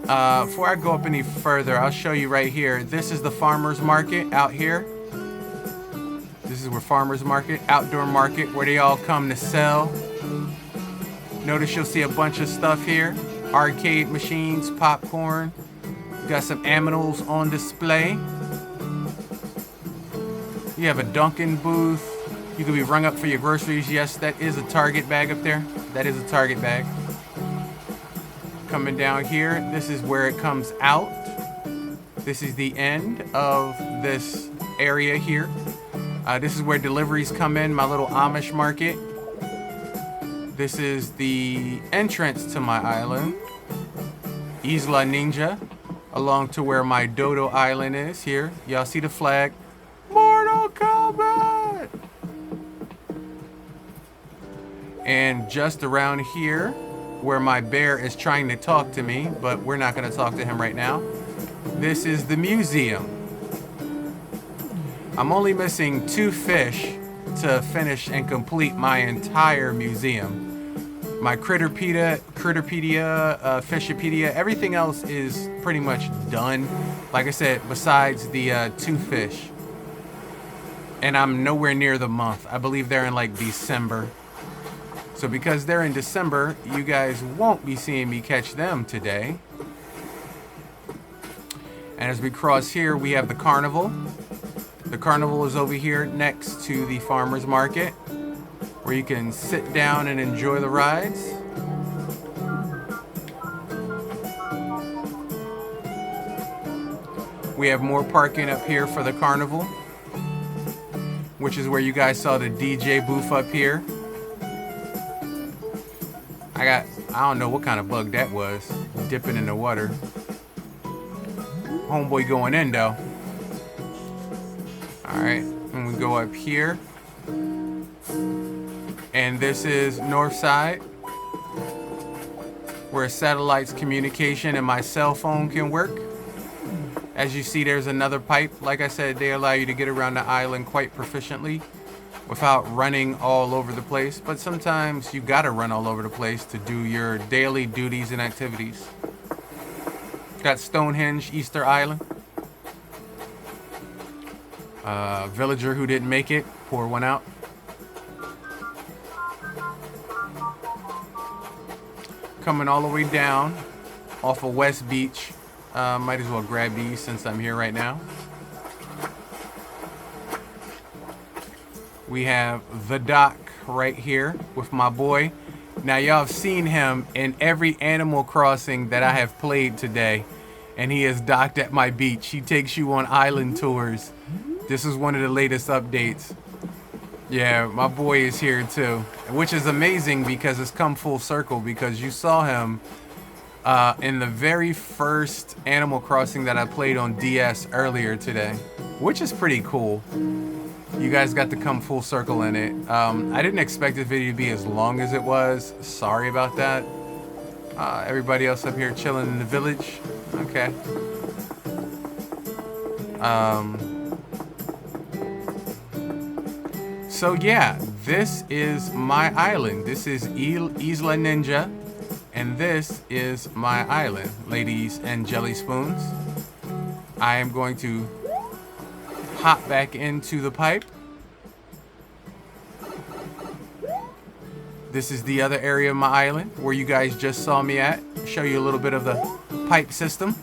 Before I go up any further, I'll show you right here. This is the farmer's market out here. This is where farmer's market, outdoor market, where they all come to sell. Notice you'll see a bunch of stuff here. Arcade machines, popcorn. Got some aminals on display. You have a Dunkin' booth. You can be rung up for your groceries. Yes, that is a Target bag up there. That is a Target bag. Coming down here, this is where it comes out. This is the end of this area here. This is where deliveries come in, my little Amish market. This is the entrance to my island, Isla Ninja, along to where my Dodo Island is here. Y'all see the flag? Mortal Kombat! And just around here, where my bear is trying to talk to me, but we're not going to talk to him right now. This is the museum. I'm only missing 2 fish to finish and complete my entire museum. My Critterpedia, Fishopedia, everything else is pretty much done. Like I said, besides the 2 fish. And I'm nowhere near the month. I believe they're in like December. So because they're in December, you guys won't be seeing me catch them today. And as we cross here, we have the carnival. The carnival is over here next to the farmer's market, where you can sit down and enjoy the rides. We have more parking up here for the carnival, which is where you guys saw the DJ booth up here. I don't know what kind of bug that was, dipping in the water. Homeboy going in though. Alright, and we go up here. And this is north side, where satellite's communication and my cell phone can work. As you see, there's another pipe. Like I said, they allow you to get around the island quite proficiently without running all over the place. But sometimes you gotta run all over the place to do your daily duties and activities. Got Stonehenge, Easter Island. Villager who didn't make it, pour one out. Coming all the way down off of West Beach. Might as well grab these since I'm here right now. We have the dock right here with my boy. Now y'all have seen him in every Animal Crossing that I have played today, and he is docked at my beach. He takes you on island tours. This is one of the latest updates. Yeah, my boy is here too, which is amazing because it's come full circle, because you saw him in the very first Animal Crossing that I played on DS earlier today, which is pretty cool. You guys got to come full circle in it. I didn't expect this video to be as long as it was. Sorry about that. Everybody else up here chilling in the village. Okay. So yeah, this is my island. This is Isla Ninja, and this is my island, ladies and jelly spoons. I am going to hop back into the pipe. This is the other area of my island where you guys just saw me at. Show you a little bit of the pipe system.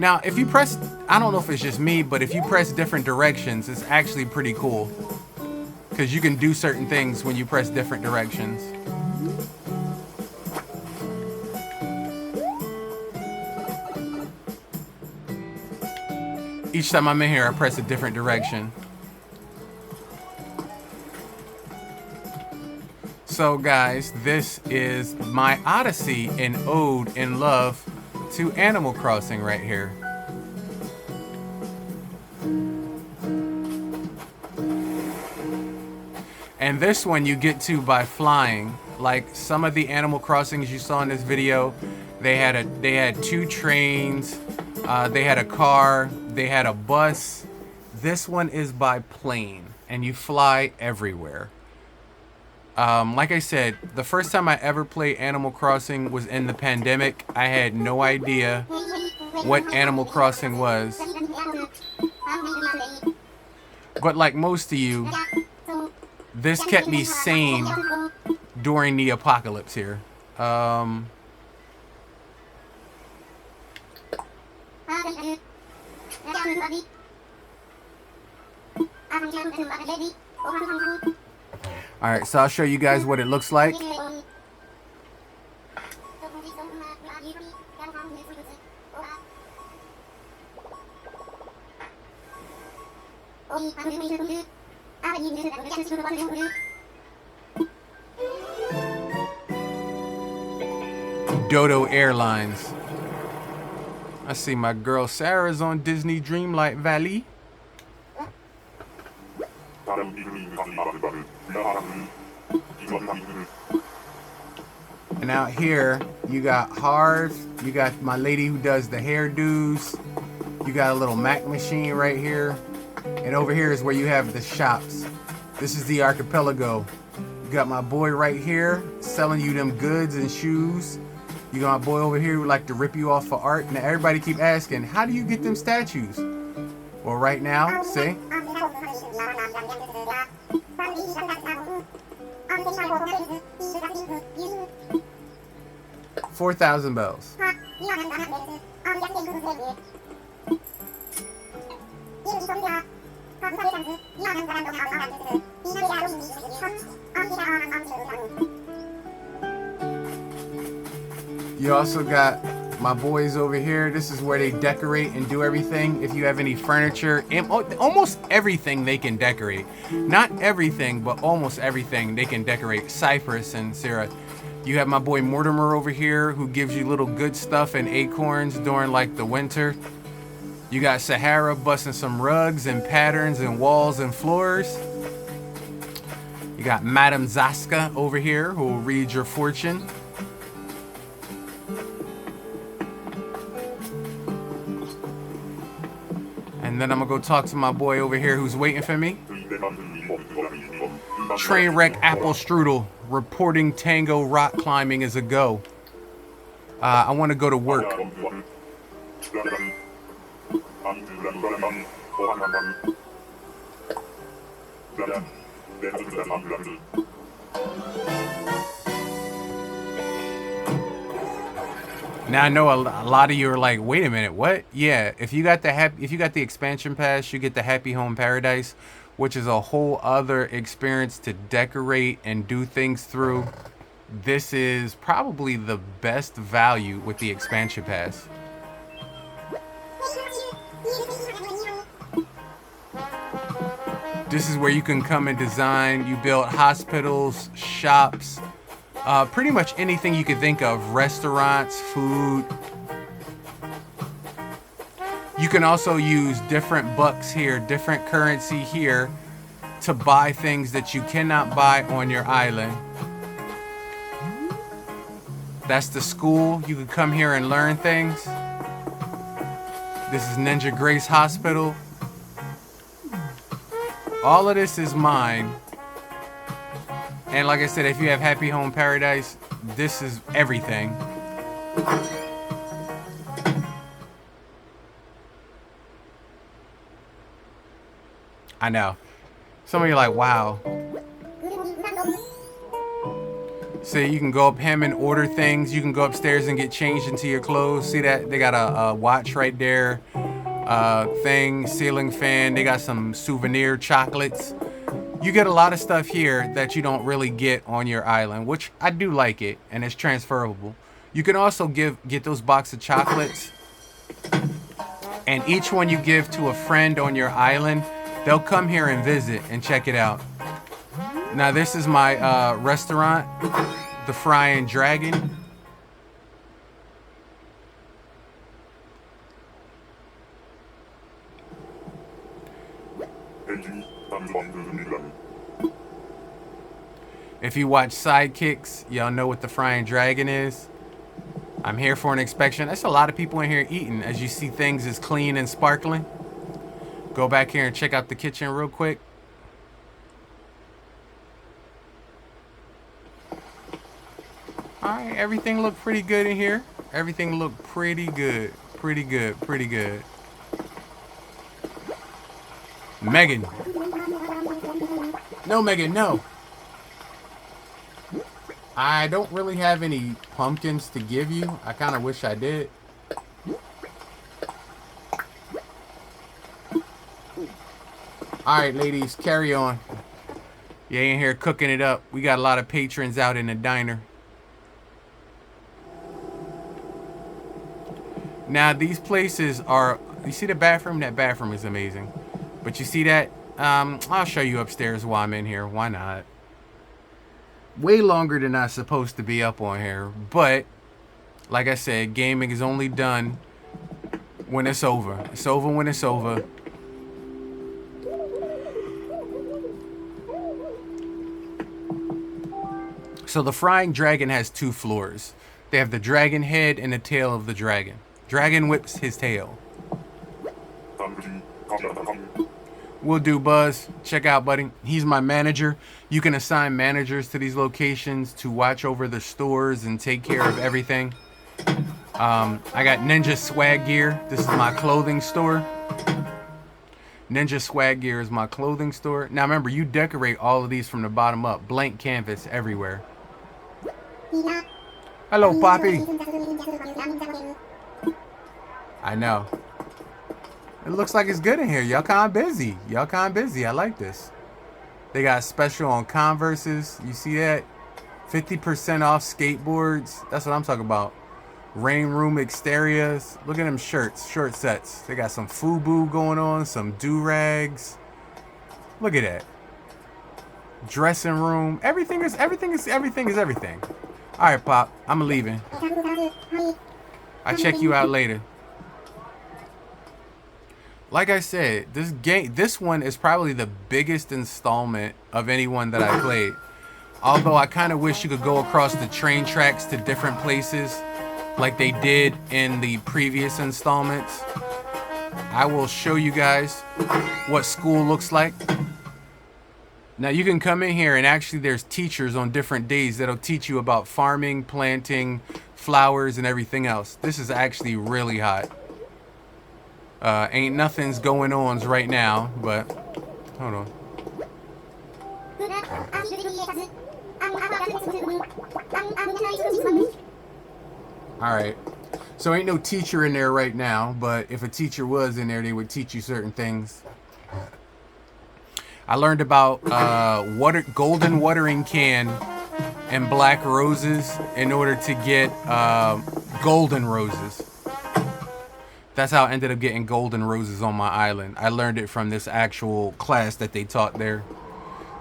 Now, if you press, I don't know if it's just me, but if you press different directions, it's actually pretty cool. Because you can do certain things when you press different directions. Each time I'm in here, I press a different direction. So guys, this is my Odyssey and ode in love to Animal Crossing right here. And this one you get to by flying. Like some of the Animal Crossings you saw in this video, they had 2 trains, they had a car, they had a bus. This one is by plane, and you fly everywhere. Like I said, the first time I ever played Animal Crossing was in the pandemic. I had no idea what Animal Crossing was. But like most of you, this kept me sane during the apocalypse here. Alright, so I'll show you guys what it looks like. Dodo Airlines. I see my girl Sarah's on Disney Dreamlight Valley. And out here, you got Harv, you got my lady who does the hairdos, you got a little Mac machine right here, and over here is where you have the shops. This is the archipelago. You got my boy right here selling you them goods and shoes. You got my boy over here who would like to rip you off for art. Now everybody keep asking, how do you get them statues? Well, right now, see? 4,000 bells. You also got my boys over here. This is where they decorate and do everything. If you have any furniture, and almost everything they can decorate. Not everything, but almost everything they can decorate. Cypress and Sarah. You have my boy Mortimer over here who gives you little good stuff and acorns during like the winter. You got Sahara busting some rugs and patterns and walls and floors. You got Madame Zaska over here who will read your fortune. And then I'm gonna go talk to my boy over here who's waiting for me. Trainwreck Apple Strudel reporting Tango rock climbing is a go. I want to go to work. Now I know a lot of you are like, wait a minute, what? Yeah, if you got the expansion pass, you get the Happy Home Paradise, which is a whole other experience to decorate and do things through. This is probably the best value with the expansion pass. This is where you can come and design. You build hospitals, shops, pretty much anything you could think of. Restaurants, food. You can also use different bucks here, different currency here to buy things that you cannot buy on your island. That's the school. You can come here and learn things. This is Ninja Grace Hospital. All of this is mine. And like I said, if you have Happy Home Paradise, this is everything. I know. Some of you are like, wow. So you can go up him and order things. You can go upstairs and get changed into your clothes. See that? They got a watch right there. Thing, ceiling fan. They got some souvenir chocolates. You get a lot of stuff here that you don't really get on your island, which I do like it, and it's transferable. You can also get those box of chocolates, and each one you give to a friend on your island, they'll come here and visit and check it out. Now this is my restaurant, the Frying Dragon. If you watch Sidekicks, y'all know what the Frying Dragon is. I'm here for an inspection. That's a lot of people in here eating. As you see, things is clean and sparkling. Go back here and check out the kitchen real quick. Alright, everything looked pretty good in here. Everything looked pretty good. Pretty good, pretty good. Megan. No, Megan, no. I don't really have any pumpkins to give you. I kind of wish I did. Alright, ladies, carry on. You ain't here cooking it up. We got a lot of patrons out in the diner. Now, these places are... You see the bathroom? That bathroom is amazing. But you see that? I'll show you upstairs while I'm in here. Why not? Way longer than I'm supposed to be up on here. But, like I said, gaming is only done when it's over. It's over when it's over. So the Frying Dragon has 2 floors. They have the dragon head and the tail of the dragon. Dragon whips his tail. Will do, Buzz. Check out, buddy. He's my manager. You can assign managers to these locations to watch over the stores and take care of everything. I got Ninja Swag Gear. This is my clothing store. Ninja Swag Gear is my clothing store. Now remember, you decorate all of these from the bottom up. Blank canvas everywhere. Hello, Poppy. I know. It looks like it's good in here. Y'all kind of busy. Y'all kind of busy. I like this. They got special on Converses. You see that? 50% off skateboards. That's what I'm talking about. Rain room exteriors. Look at them shirts. Short sets. They got some FUBU going on. Some do-rags. Look at that. Dressing room. Everything is everything. All right, Pop. I'm leaving. I'll check you out later. Like I said, this one is probably the biggest installment of any one that I played. Although I kind of wish you could go across the train tracks to different places like they did in the previous installments. I will show you guys what school looks like. Now you can come in here and actually there's teachers on different days that'll teach you about farming, planting, flowers, and everything else. This is actually really hot. Ain't nothing's going on right now, but hold on. Alright. So ain't no teacher in there right now, but if a teacher was in there, they would teach you certain things. I learned about golden watering can and black roses in order to get golden roses. That's how I ended up getting golden roses on my island. I learned it from this actual class that they taught there.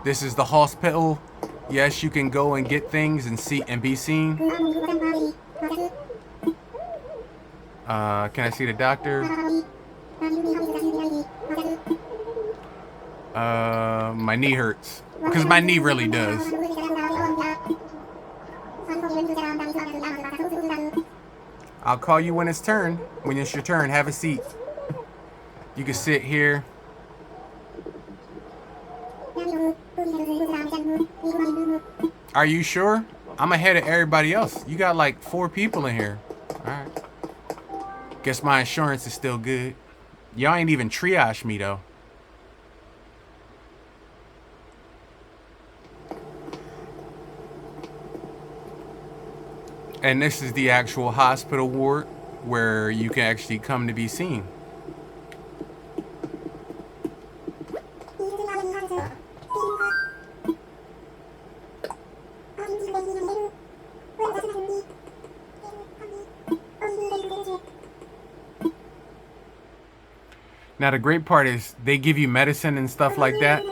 This is the hospital. Yes, you can go and get things and see and be seen. Can I see the doctor? My knee hurts. Because my knee really does. I'll call you when it's your turn. Have a seat. You can sit here. Are you sure? I'm ahead of everybody else. You got like 4 people in here. Alright. Guess my insurance is still good. Y'all ain't even triage me though. And this is the actual hospital ward where you can actually come to be seen. Now the great part is they give you medicine and stuff like that.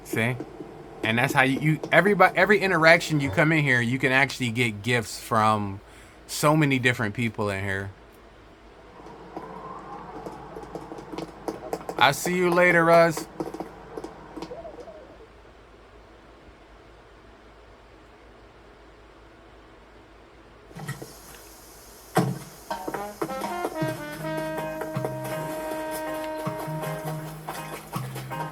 See? And that's how you every interaction you come in here, you can actually get gifts from so many different people in here. I'll see you later, Ruz.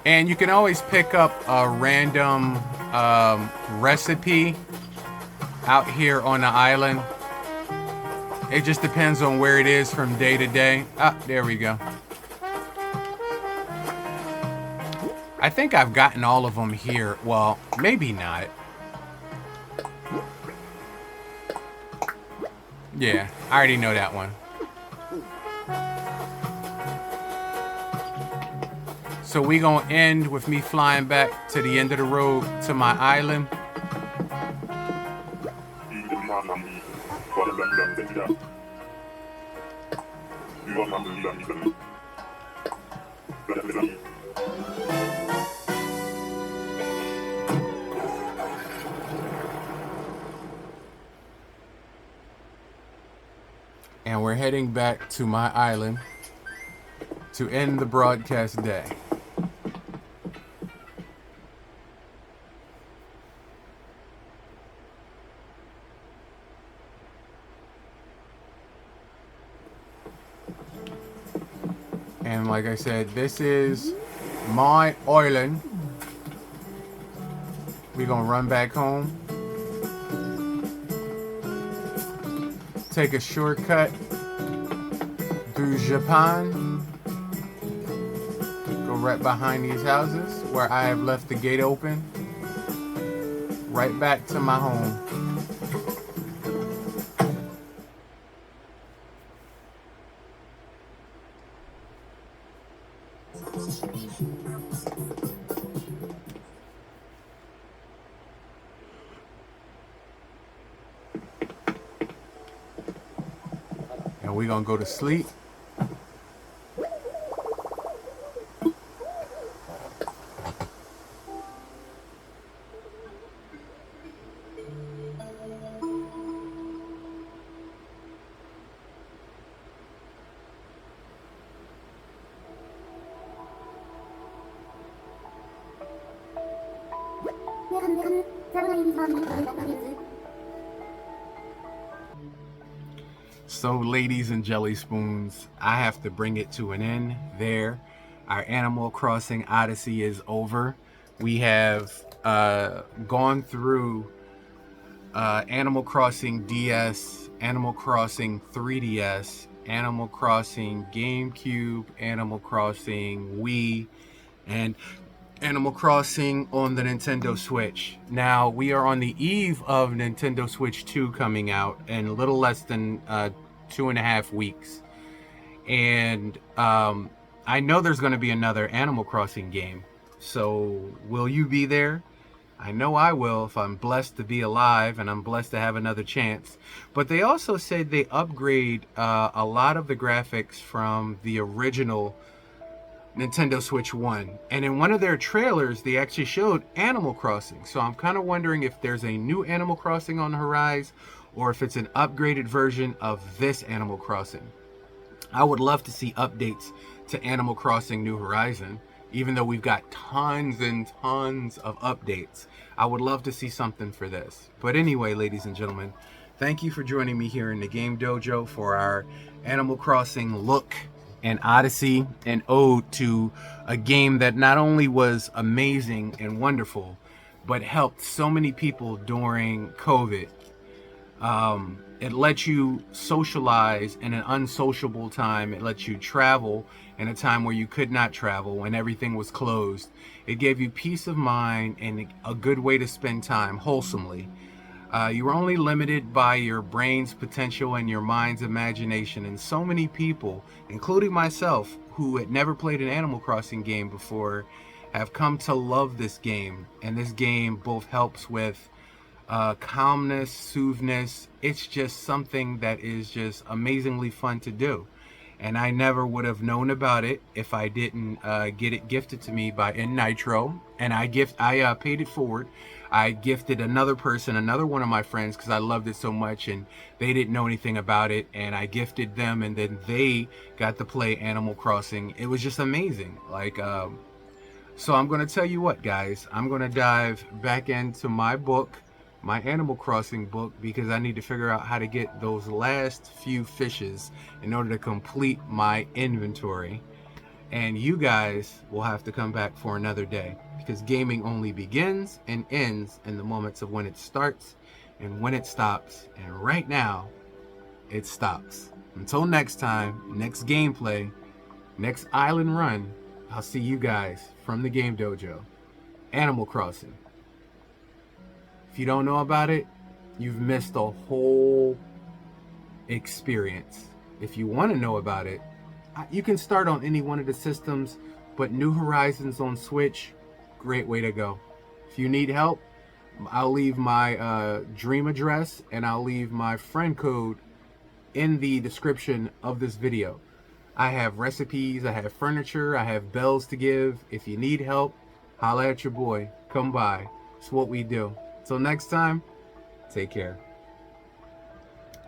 And you can always pick up a random recipe out here on the island. It just depends on where it is from day to day. Ah, there we go. I think I've gotten all of them here. Well, maybe not. Yeah, I already know that one. So we gonna end with me flying back to the end of the road to my island. And we're heading back to my island to end the broadcast day. And like I said, this is my island. We're gonna run back home. Take a shortcut through Japan. Go right behind these houses where I have left the gate open. Right back to my home. And we're gonna go to sleep. So, ladies and jelly spoons, I have to bring it to an end there. Our Animal Crossing Odyssey is over. We have gone through Animal Crossing DS, Animal Crossing 3DS, Animal Crossing GameCube, Animal Crossing Wii, and Animal Crossing on the Nintendo Switch. Now, we are on the eve of Nintendo Switch 2 coming out in a little less than 2.5 weeks. And I know there's going to be another Animal Crossing game. So, will you be there? I know I will if I'm blessed to be alive and I'm blessed to have another chance. But they also said they upgrade a lot of the graphics from the original Nintendo Switch 1. And in one of their trailers, they actually showed Animal Crossing. So I'm kind of wondering if there's a new Animal Crossing on the horizon or if it's an upgraded version of this Animal Crossing. I would love to see updates to Animal Crossing New Horizon, even though we've got tons and tons of updates. I would love to see something for this. But anyway, ladies and gentlemen, thank you for joining me here in the Game Dojo for our Animal Crossing look and Odyssey, an ode to a game that not only was amazing and wonderful, but helped so many people during COVID. It lets you socialize in an unsociable time. It lets you travel in a time where you could not travel, when everything was closed. It gave you peace of mind and a good way to spend time wholesomely. You were only limited by your brain's potential and your mind's imagination. And so many people, including myself, who had never played an Animal Crossing game before, have come to love this game. And this game both helps with calmness, soothness. It's just something that is just amazingly fun to do. And I never would have known about it if I didn't get it gifted to me by Nitro. And I paid it forward. I gifted another person, another one of my friends, because I loved it so much, and they didn't know anything about it. And I gifted them, and then they got to play Animal Crossing. It was just amazing. So I'm going to tell you what, guys. I'm going to dive back into my book, my Animal Crossing book, because I need to figure out how to get those last few fishes in order to complete my inventory. And you guys will have to come back for another day, because gaming only begins and ends in the moments of when it starts and when it stops. And right now, it stops. Until next time, next gameplay, next island run, I'll see you guys from the Game Dojo. Animal Crossing. If you don't know about it, you've missed a whole experience. If you want to know about it, you can start on any one of the systems, but New Horizons on Switch, great way to go. If you need help, I'll leave my Dream address and I'll leave my friend code in the description of this video. I have recipes, I have furniture, I have bells to give. If you need help, holla at your boy. Come by. It's what we do. Till next time, take care.